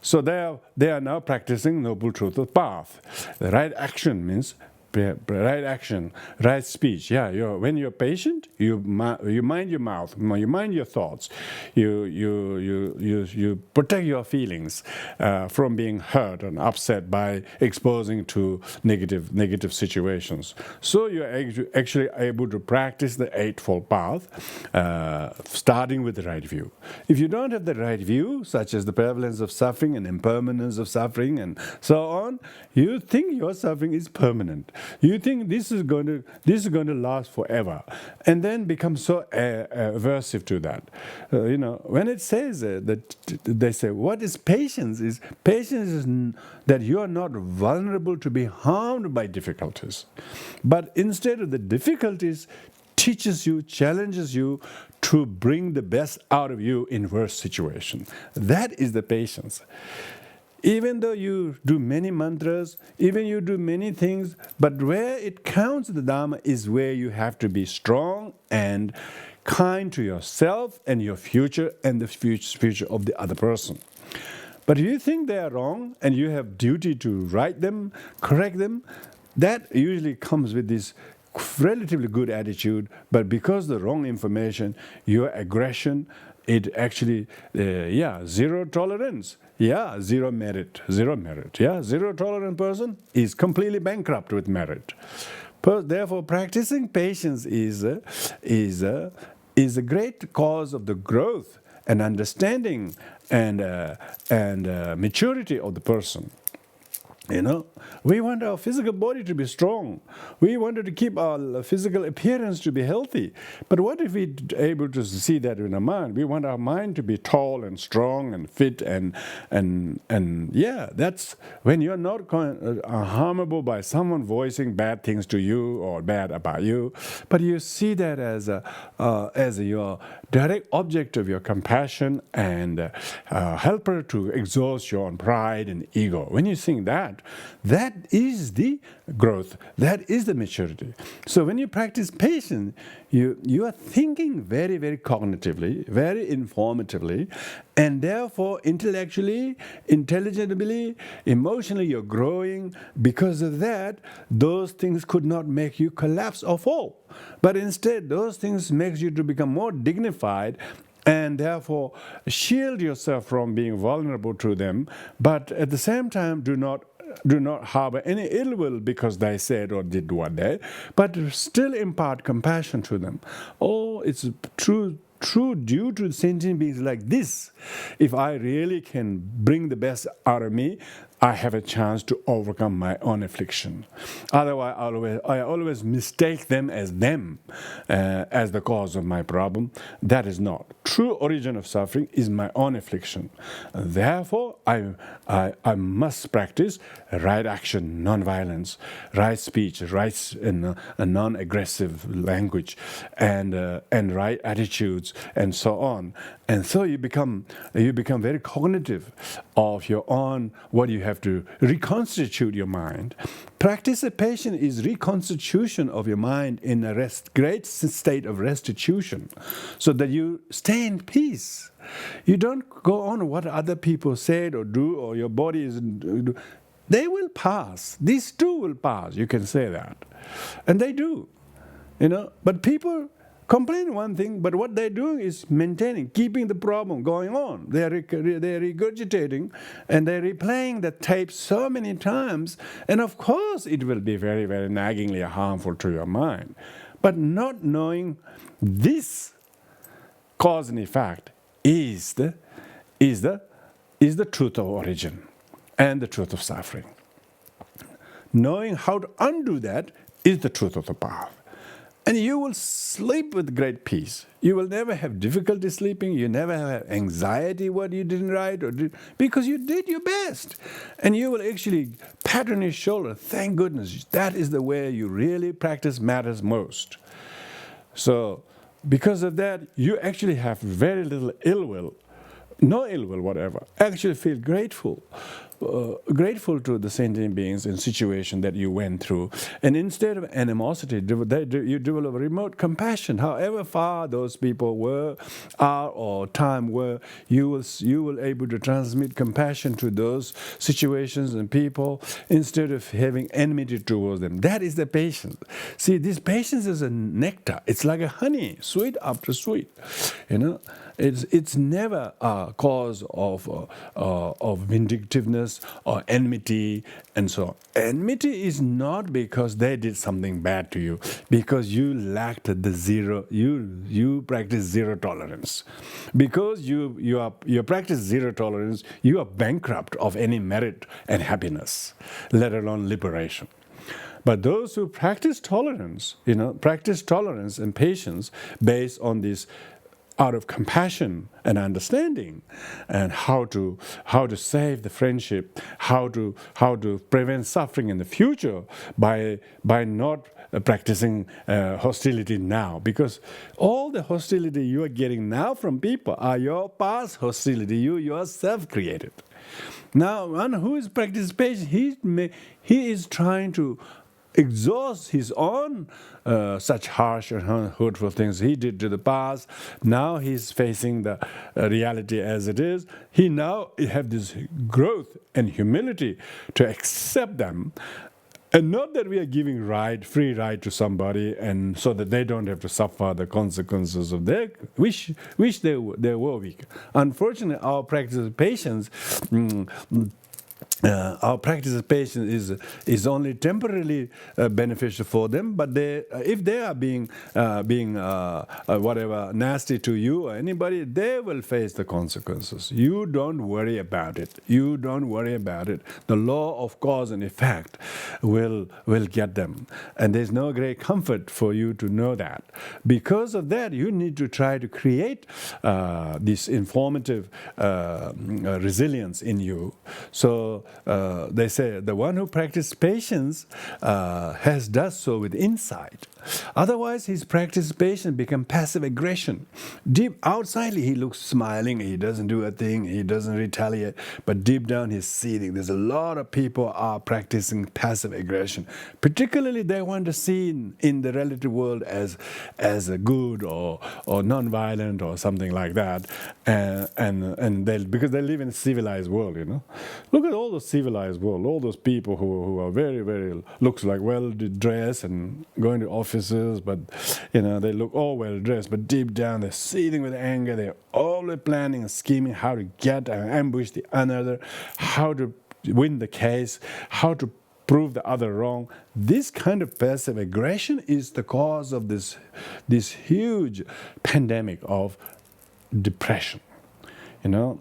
So they are now practicing Noble Truth of Path. The right action means right action, right speech. When you're patient, you mind your mouth, you mind your thoughts, you protect your feelings from being hurt and upset by exposing to negative situations. So you're actually able to practice the Eightfold Path, starting with the right view. If you don't have the right view, such as the prevalence of suffering and impermanence of suffering and so on, you think your suffering is permanent. You think this is going to last forever, and then become so aversive to that. When it says that they say, what is patience? Patience is that you are not vulnerable to be harmed by difficulties, but instead of the difficulties, teaches you, challenges you to bring the best out of you in worse situations. That is the patience. Even though you do many mantras, even you do many things, but where it counts the Dharma is where you have to be strong and kind to yourself and your future and the future of the other person. But if you think they are wrong and you have duty to right them, correct them, that usually comes with this relatively good attitude, but because the wrong information, your aggression, it actually, zero tolerance. Zero merit. Zero tolerant person is completely bankrupt with merit. Therefore, practicing patience is a great cause of the growth and understanding and maturity of the person. We want our physical body to be strong. We wanted to keep our physical appearance to be healthy. But what if we're able to see that in our mind? We want our mind to be tall and strong and fit and that's when you're not harmable by someone voicing bad things to you or bad about you, but you see that as your direct object of your compassion and helper to exhaust your own pride and ego. When you think that is the growth, that is the maturity. So when you practice patience, you are thinking very, very cognitively, very informatively, and therefore intellectually, intelligently, emotionally you're growing. Because of that, those things could not make you collapse or fall. But instead, those things make you to become more dignified and therefore shield yourself from being vulnerable to them, but at the same time do not harbor any ill will because they said or did what they, but still impart compassion to them. Oh, it's true due to sentient beings like this. If I really can bring the best out of me, I have a chance to overcome my own affliction. Otherwise, I always mistake them as the cause of my problem. That is not. True origin of suffering is my own affliction. Therefore, I must practice right action, non-violence, right speech, right a non-aggressive language, and right attitudes, and so on. And so you become very cognitive of your own, what you have to reconstitute your mind. Practice of patience is reconstitution of your mind in a great state of restitution, so that you stay in peace. You don't go on what other people said or do, or your body is. They will pass. These too will pass. You can say that, and they do. But people complaining one thing, but what they're doing is maintaining, keeping the problem going on. They're regurgitating and they're replaying the tape so many times, and of course it will be very, very naggingly harmful to your mind. But not knowing this cause and effect is the truth of origin and the truth of suffering. Knowing how to undo that is the truth of the path. And you will sleep with great peace. You will never have difficulty sleeping. You never have anxiety what you didn't write because you did your best. And you will actually pat on your shoulder. Thank goodness. That is the way you really practice matters most. So because of that, you actually have very little ill will. No ill will, whatever. Actually feel grateful to the sentient beings in situation that you went through. And instead of animosity, you develop remote compassion. However far those people are, or time were, you will able to transmit compassion to those situations and people instead of having enmity towards them. That is the patience. See, this patience is a nectar. It's like a honey, sweet after sweet. It's never a cause of vindictiveness or enmity and so on. Enmity is not because they did something bad to you, because you lacked the zero. You practice zero tolerance. Because you practice zero tolerance, you are bankrupt of any merit and happiness, let alone liberation. But those who practice tolerance and patience based on this, out of compassion and understanding, and how to save the friendship, how to prevent suffering in the future by not practicing hostility now, because all the hostility you are getting now from people are your past hostility you yourself created. Now, one who is practicing patience, he is trying to exhaust his own such harsh and hurtful things he did to the past. Now he's facing the reality as it is. He now have this growth and humility to accept them. And not that we are giving free ride to somebody, and so that they don't have to suffer the consequences of their wish they were weak. Unfortunately, our practice of patience. Our practice of patience is only temporarily beneficial for them, but if they are being whatever nasty to you or anybody, they will face the consequences. You don't worry about it. You don't worry about it. The law of cause and effect will get them, and there's no great comfort for you to know that. Because of that, you need to try to create this informative resilience in you. So they say the one who practices patience does so with insight. Otherwise, his practice of patience becomes passive aggression. Deep outside, he looks smiling. He doesn't do a thing. He doesn't retaliate. But deep down, he's seething. There's a lot of people are practicing passive aggression. Particularly, they want to see in the relative world as a good or non-violent or something like that, and because they live in a civilized world. Look at all the civilized world, all those people who are very, very looks like well dressed and going to offices, but they look all well dressed, but deep down they're seething with anger. They're always planning and scheming how to get and ambush the another, how to win the case, how to prove the other wrong. This kind of passive aggression is the cause of this huge pandemic of depression.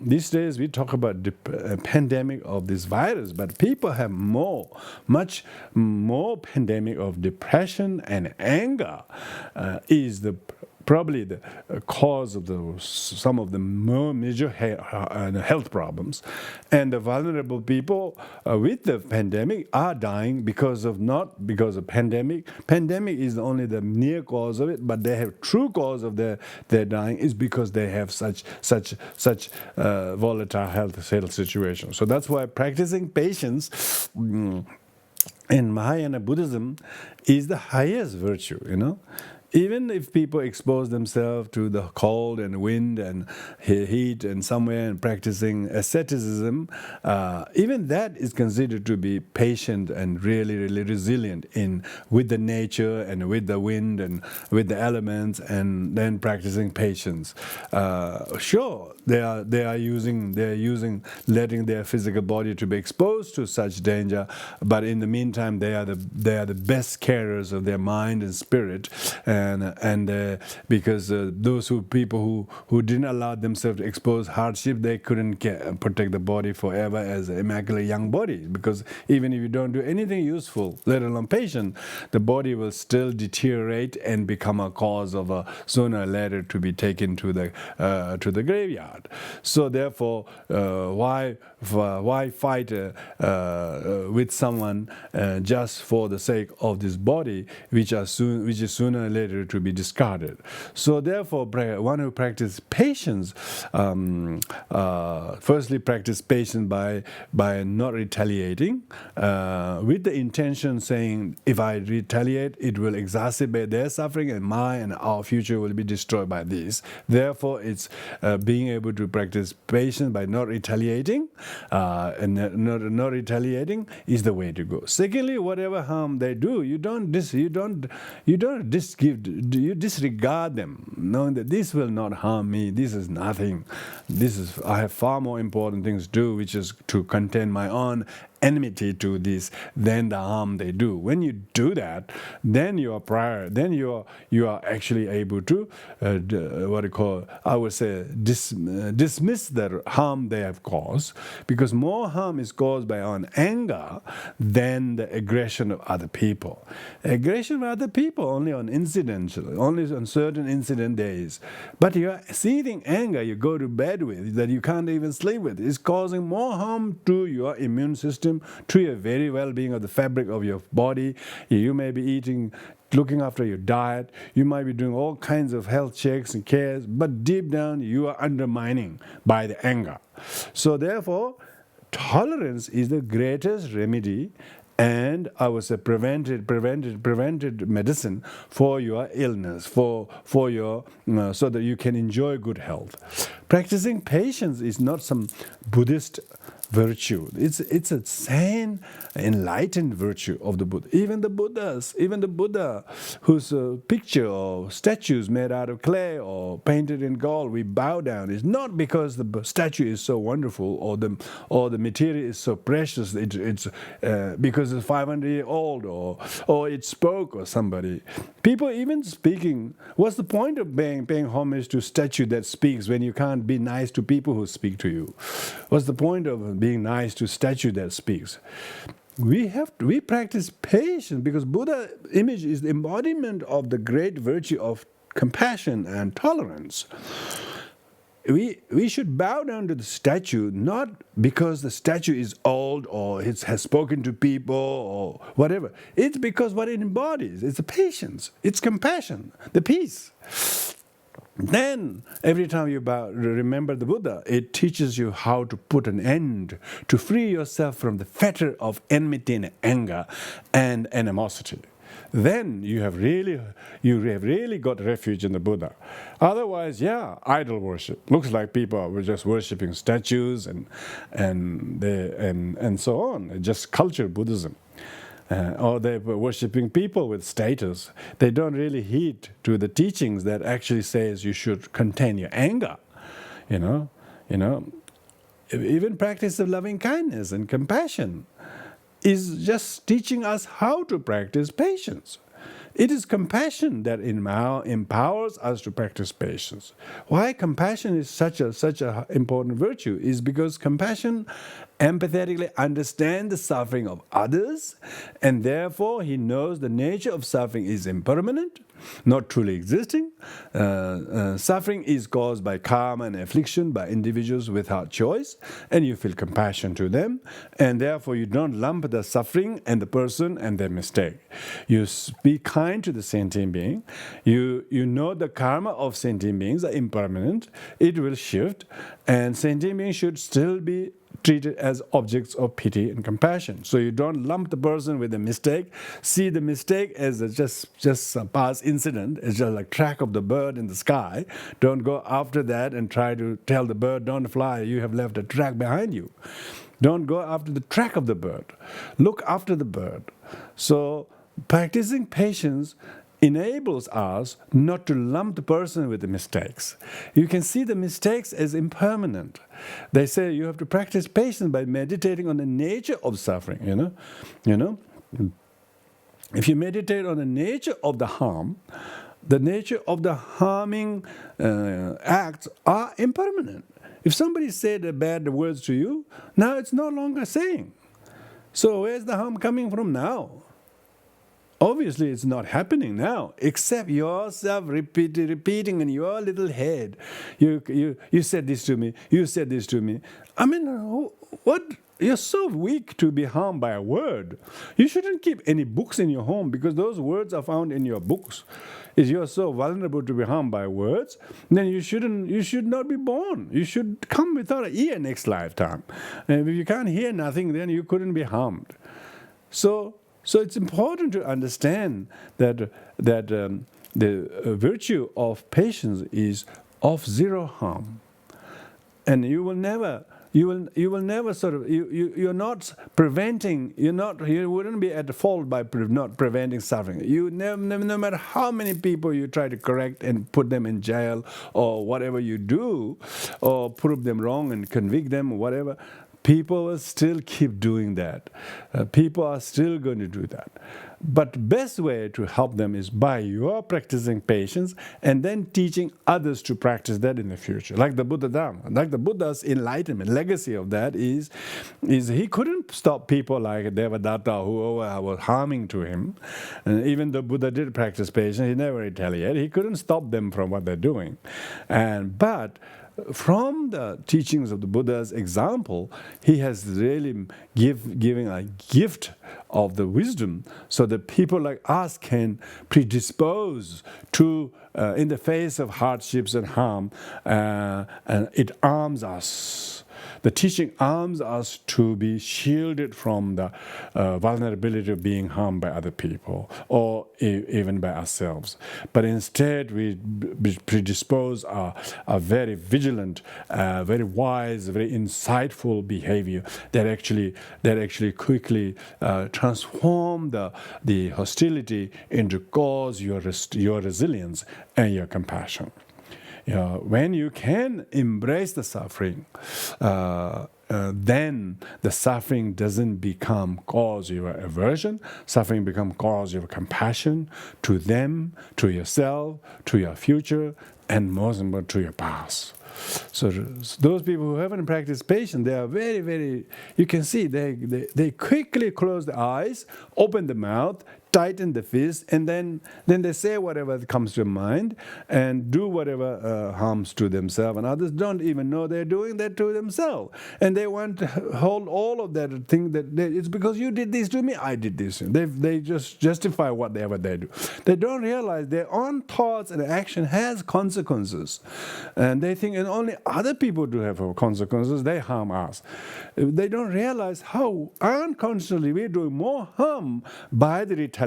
These days we talk about a pandemic of this virus, but people have much more pandemic of depression and anger is probably the cause of some of the more major health problems. And the vulnerable people with the pandemic are dying not because of pandemic. Pandemic is only the near cause of it, but they have true cause of their dying is because they have such volatile health situation. So that's why practicing patience in Mahayana Buddhism is the highest virtue, even if people expose themselves to the cold and wind and heat and somewhere and practicing asceticism, even that is considered to be patient and really, really resilient with the nature and with the wind and with the elements, and then practicing patience. Sure, they are using letting their physical body to be exposed to such danger, but in the meantime they are the best carers of their mind and spirit, and because those people who didn't allow themselves to expose hardship, they couldn't protect the body forever as an immaculate young body, because even if you don't do anything useful, let alone patient, the body will still deteriorate and become a cause of sooner or later to be taken to the graveyard. So therefore, why fight with someone just for the sake of this body, which is sooner or later to be discarded? So therefore, one who practices patience, firstly practice patience by not retaliating, with the intention saying, if I retaliate, it will exacerbate their suffering, and mine and our future will be destroyed by this. Therefore, it's being able to practice patience by not retaliating, and not retaliating is the way to go. Secondly, whatever harm they do, you disregard them, knowing that this will not harm me. This is nothing. I have far more important things to do, which is to contain my own enmity to this than the harm they do. When you do that, then you are actually able to dismiss the harm they have caused, because more harm is caused by our own anger than the aggression of other people. Aggression of other people only on certain incident days, but your seething anger you go to bed with, that you can't even sleep with, is causing more harm to your immune system, to your very well-being of the fabric of your body. You may be looking after your diet, you might be doing all kinds of health checks and cares, but deep down you are undermining by the anger. So therefore, tolerance is the greatest remedy, and I would say prevented medicine for your illness, for your so that you can enjoy good health. Practicing patience is not some Buddhist virtue. It's a sane, enlightened virtue of the Buddha. Even the Buddha, whose picture or statues made out of clay or painted in gold, we bow down. It's not because the statue is so wonderful or the material is so precious. It's because it's 500 years old or it spoke or somebody. People even speaking. What's the point of paying homage to a statue that speaks when you can't be nice to people who speak to you? What's the point of being nice to a statue that speaks? We practice patience because Buddha image is the embodiment of the great virtue of compassion and tolerance. We should bow down to the statue not because the statue is old or it has spoken to people or whatever. It's because what it embodies. It's the patience, it's compassion, the peace. Then, every time you remember the Buddha, it teaches you how to put an end, to free yourself from the fetter of enmity and anger and animosity. Then you have really got refuge in the Buddha. Otherwise, idol worship. Looks like people were just worshipping statues and so on. Just culture Buddhism. Or they were worshipping people with status. They don't really heed to the teachings that actually says you should contain your anger. Even practice of loving kindness and compassion is just teaching us how to practice patience. It is compassion that empowers us to practice patience. Why compassion is such a important virtue is because compassion empathetically understands the suffering of others, and therefore he knows the nature of suffering is impermanent, not truly existing. Suffering is caused by karma and affliction by individuals without choice, and you feel compassion to them, and therefore you don't lump the suffering and the person and their mistake. You be kind to the sentient being. You know the karma of sentient beings are impermanent. It will shift, and sentient beings should still be treated as objects of pity and compassion. So you don't lump the person with a mistake. See the mistake as just a past incident. It's just like track of the bird in the sky. Don't go after that and try to tell the bird, don't fly, you have left a track behind you. Don't go after the track of the bird. Look after the bird. So practicing patience enables us not to lump the person with the mistakes. You can see the mistakes as impermanent. They say you have to practice patience by meditating on the nature of suffering, you know. If you meditate on the nature of the harm, the nature of the harming acts are impermanent. If somebody said bad words to you, now it's no longer saying. So where's the harm coming from now? Obviously, it's not happening now, except yourself repeating in your little head. You said this to me. You said this to me. I mean, what? You're so weak to be harmed by a word. You shouldn't keep any books in your home because those words are found in your books. If you're so vulnerable to be harmed by words, then you should not be born. You should come without an ear next lifetime. And if you can't hear nothing, then you couldn't be harmed. So it's important to understand that the virtue of patience is of zero harm, and you will never sort of you're not preventing. You wouldn't be at fault by not preventing suffering. No matter how many people you try to correct and put them in jail or whatever you do, or prove them wrong and convict them or whatever. People will still keep doing that. People are still going to do that. But best way to help them is by your practicing patience and then teaching others to practice that in the future. Like the Buddha Dharma, like the Buddha's enlightenment, legacy of that is he couldn't stop people like Devadatta who were harming to him. And even though Buddha did practice patience, he never retaliated. He couldn't stop them from what they're doing. But from the teachings of the Buddha's example, he has really giving a gift of the wisdom so that people like us can predispose to, in the face of hardships and harm, and it arms us. The teaching arms us to be shielded from the vulnerability of being harmed by other people or even by ourselves. But instead, we predispose a very vigilant, very wise, very insightful behavior that actually quickly transform the hostility into cause your resilience and your compassion. When you can embrace the suffering, then the suffering doesn't become cause your aversion. Suffering becomes cause your compassion to them, to yourself, to your future, and most important to your past. So those people who haven't practiced patience, they are very, very, you can see they quickly close the eyes, open the mouth, tighten the fist, and then they say whatever comes to mind and do whatever harms to themselves, and others don't even know they're doing that to themselves. And they want to hold all of that thing that it's because you did this to me, I did this. They just justify whatever they do. They don't realize their own thoughts and action has consequences. And they think and only other people do have consequences, they harm us. They don't realize how unconsciously we're doing more harm by the retaliation,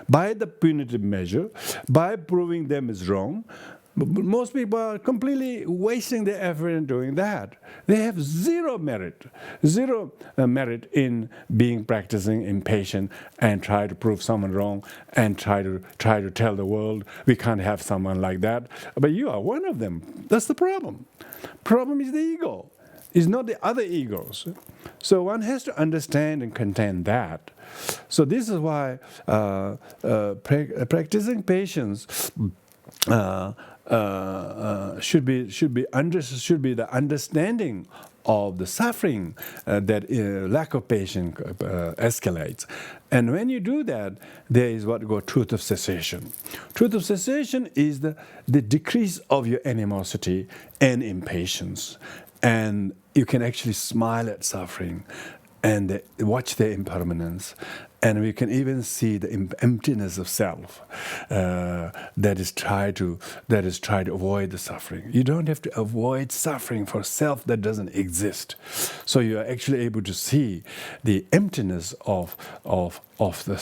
by the punitive measure, by proving them is wrong. But most people are completely wasting their effort in doing that. They have zero merit in practicing impatient and try to prove someone wrong and try to tell the world we can't have someone like that. But you are one of them. That's the problem. Problem is the ego. It's not the other egos. So one has to understand and contend that. So this is why practicing patience should be the understanding of the suffering that lack of patience escalates. And when you do that, there is what we call truth of cessation. Truth of cessation is the decrease of your animosity and impatience. And you can actually smile at suffering and watch their impermanence And we can even see the emptiness of self that is try to avoid the suffering. You don't have to avoid suffering for self that doesn't exist. So you are actually able to see the emptiness of the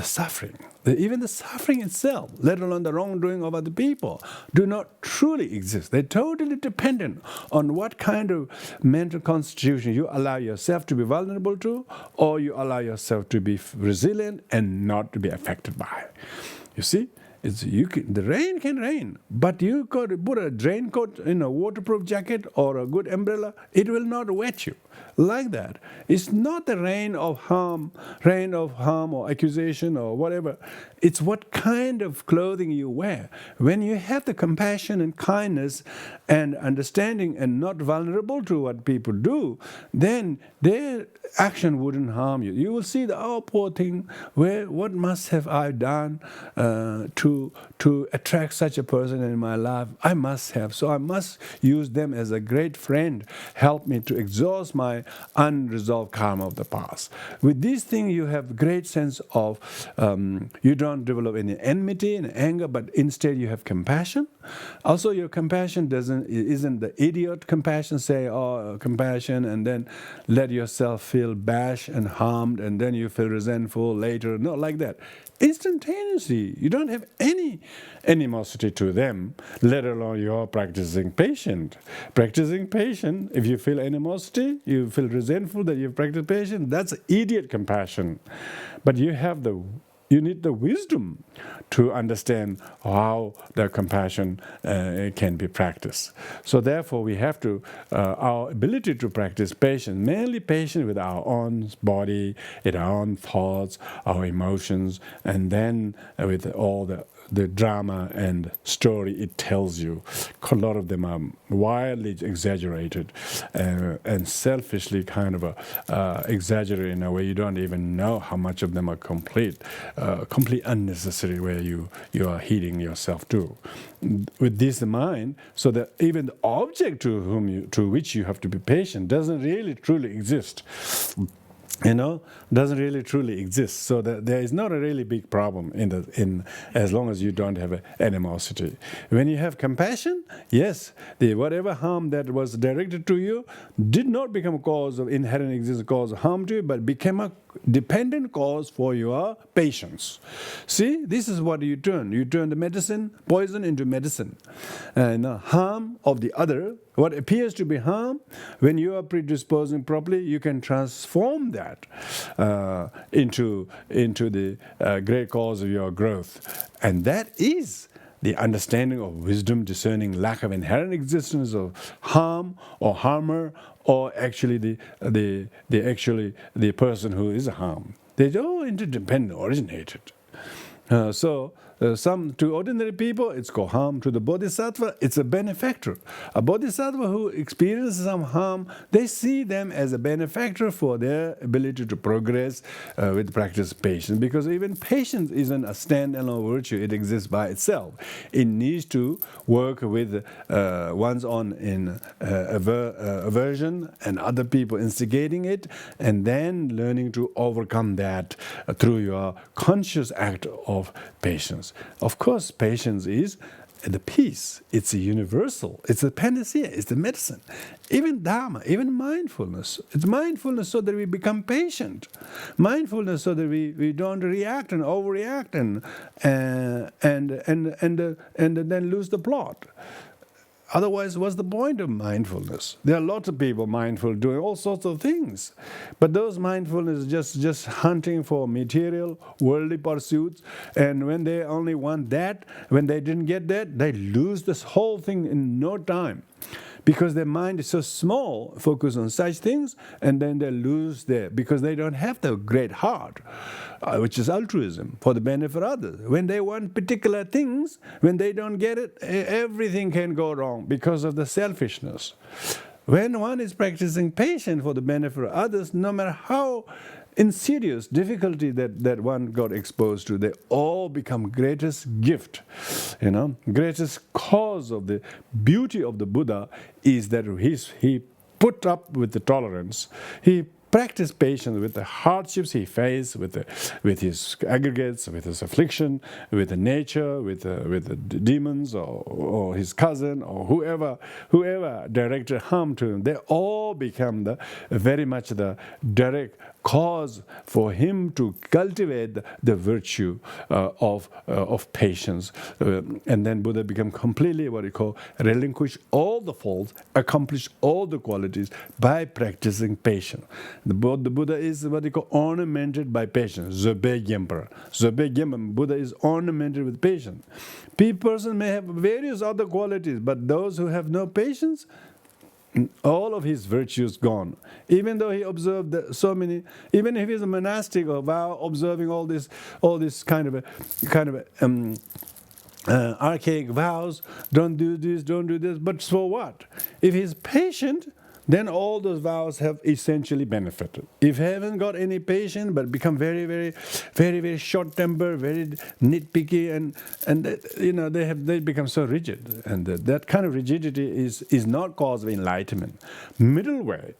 suffering. Even the suffering itself, let alone the wrongdoing of other people, do not truly exist. They're totally dependent on what kind of mental constitution you allow yourself to be vulnerable to, or you allow yourself to be resilient and not to be affected by. You see? The rain can rain, but you could put a raincoat in a waterproof jacket or a good umbrella, it will not wet you. Like that. It's not the rain of harm or accusation or whatever. It's what kind of clothing you wear. When you have the compassion and kindness and understanding and not vulnerable to what people do, then their action wouldn't harm you. You will see the poor thing, what must have I done to attract such a person in my life? I must have. So I must use them as a great friend, help me to exhaust my unresolved karma of the past. With these things, you have great sense of, you don't develop any enmity and anger, but instead you have compassion. Also, your compassion isn't the idiot compassion, say, compassion, and then let yourself feel bashed and harmed, and then you feel resentful later. No, like that. Instantaneously, you don't have any animosity to them, let alone you're practicing patience. Practicing patience, if you feel animosity, you feel resentful that you've practiced patience, that's idiot compassion. But you need the wisdom to understand how the compassion can be practiced. So therefore, we have to, our ability to practice patience, mainly patience with our own body, with our own thoughts, our emotions, and then with all the drama and story it tells you. A lot of them are wildly exaggerated and selfishly kind of exaggerated in a way you don't even know how much of them are complete unnecessary, where you are heating yourself to. With this in mind, so that even the object to which you have to be patient doesn't really truly exist. Doesn't really truly exist. So there is not a really big problem in as long as you don't have animosity. When you have compassion, yes, whatever harm that was directed to you did not become a cause of inherent existence, cause of harm to you, but became a dependent cause for your patience. See, this is what you turn. You turn the poison into medicine. And harm of the other, what appears to be harm, when you are predisposing properly, you can transform that into the great cause of your growth. And that is the understanding of wisdom, discerning lack of inherent existence of harm or harmer, or actually the person who is harmed. They're all interdependent, originated. To ordinary people, it's called harm. To the bodhisattva, it's a benefactor. A bodhisattva who experiences some harm, they see them as a benefactor for their ability to progress with practice of patience. Because even patience isn't a standalone virtue, it exists by itself. It needs to work with one's own aversion and other people instigating it, and then learning to overcome that through your conscious act of patience. Of course, patience is the peace. It's a universal. It's a panacea. It's the medicine. Even Dharma, even mindfulness. It's mindfulness so that we become patient. Mindfulness so that we don't react and overreact and then lose the plot. Otherwise, what's the point of mindfulness? There are lots of people mindful doing all sorts of things. But those mindfulness is just hunting for material, worldly pursuits. And when they only want that, when they didn't get that, they lose this whole thing in no time. Because their mind is so small, focus on such things, and then they lose because they don't have the great heart, which is altruism, for the benefit of others. When they want particular things, when they don't get it, everything can go wrong because of the selfishness. When one is practicing patience for the benefit of others, no matter how insidious difficulty that one got exposed to, they all become greatest gift. Greatest cause of the beauty of the Buddha is that he put up with the tolerance. He practice patience with the hardships he faced, with his aggregates, with his affliction, with the nature, with the demons, or his cousin, or whoever directed harm to him, they all become very much the direct cause for him to cultivate the virtue of patience. And then Buddha become completely what you call relinquish all the faults, accomplish all the qualities by practicing patience. The Buddha is what you call ornamented by patience. The big emperor. The big emperor, Buddha is ornamented with patience. Person may have various other qualities, but those who have no patience, all of his virtues gone. Even though he observed so many, even if he's a monastic or vow observing all this kind of archaic vows, don't do this, don't do this. But so what? If he's patient, then all those vows have essentially benefited. If he haven't got any patience but become very, very, very, very short-tempered, very nitpicky, and they become so rigid, and that kind of rigidity is not cause of enlightenment. Middle way.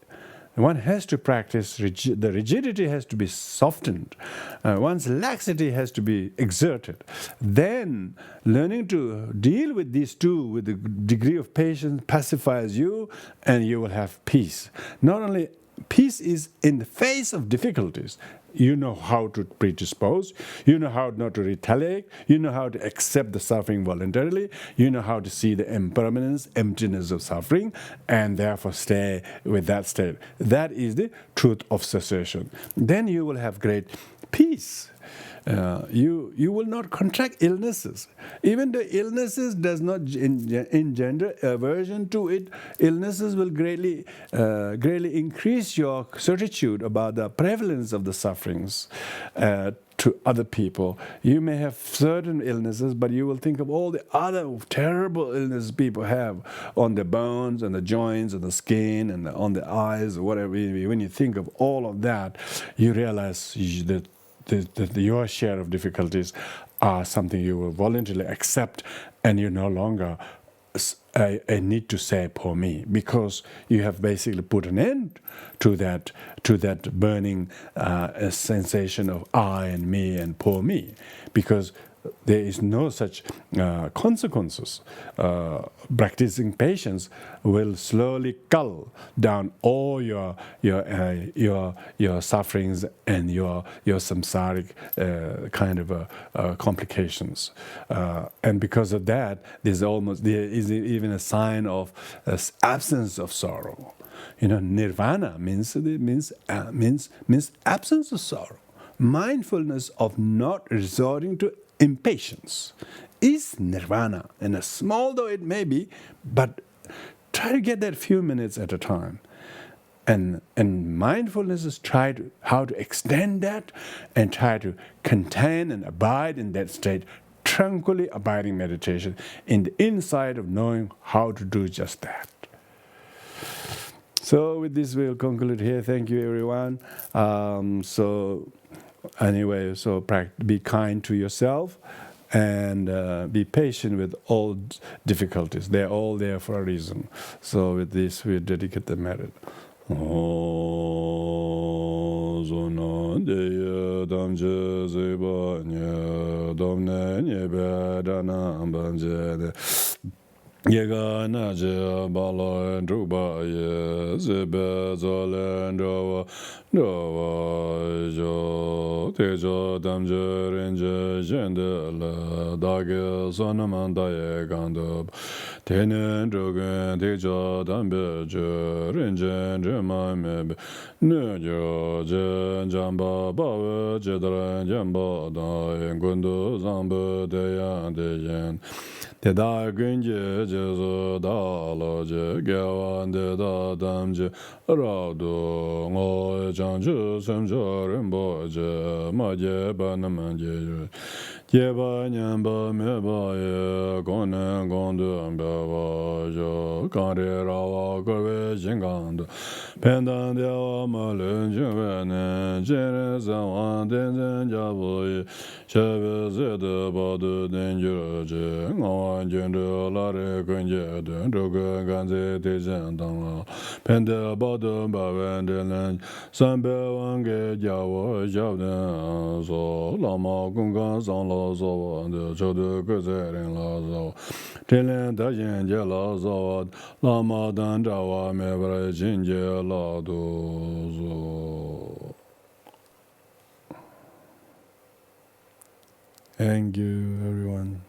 One has to practice, the rigidity has to be softened. One's laxity has to be exerted. Then, learning to deal with these two with the degree of patience pacifies you, and you will have peace. Not only peace is in the face of difficulties. You know how to predispose. You know how not to retaliate. You know how to accept the suffering voluntarily. You know how to see the impermanence, emptiness of suffering, and therefore stay with that state. That is the truth of cessation. Then you will have great peace. You will not contract illnesses. Even the illnesses does not engender aversion to it. Illnesses will greatly increase your certitude about the prevalence of the sufferings to other people. You may have certain illnesses, but you will think of all the other terrible illnesses people have on the bones and the joints and the skin and on the eyes or whatever. When you think of all of that, you realize that your share of difficulties are something you will voluntarily accept, and you no longer a need to say "poor me," because you have basically put an end to that burning sensation of I and me and poor me, because there is no such consequences. Practicing patience will slowly cull down all your sufferings and your samsaric kind of complications. And because of that, there is even a sign of absence of sorrow. Nirvana means absence of sorrow. Mindfulness of not resorting to impatience is nirvana, and as small though it may be, but try to get that few minutes at a time. And mindfulness is how to extend that and try to contain and abide in that state, tranquilly abiding meditation in the inside of knowing how to do just that. So with this we'll conclude here. Thank you everyone. Anyway, be kind to yourself and be patient with all difficulties. They're all there for a reason. So with this, we dedicate the merit. Yega na je balo druba ye zebe zolen do jo tejo damje renje jende la dage sonamanda ye gando tenen drogen tejo dambe je renje jema me ne jo je jamba ba je dran jamba da ngondo zambe de ya de yen te da gunje je da lo je gwan de da dam je ra do ngo jang je sem je ren bo je ma je ba na man je ba nyam ba me ba ye gon na gon de ba jo kan re ra wa ko ve jing gan Pendan Dewa Malun Jumene, Jere Zawan Denzen Jabui, Sheve Zede Badu Denjuraje, Ngawan Jendu Lare Kunje, Denduga Ganze Dezen Danga, Pende Badu Bawen Delen, Sambe Wange Jawa Jabden, So Lama Gungan Zang La Zo, De Chodu Kuzerin La Zo, Telen Dajen Jela Zo, Lama Dan Dawa Mebra Jinje La Dozo. Thank you, everyone.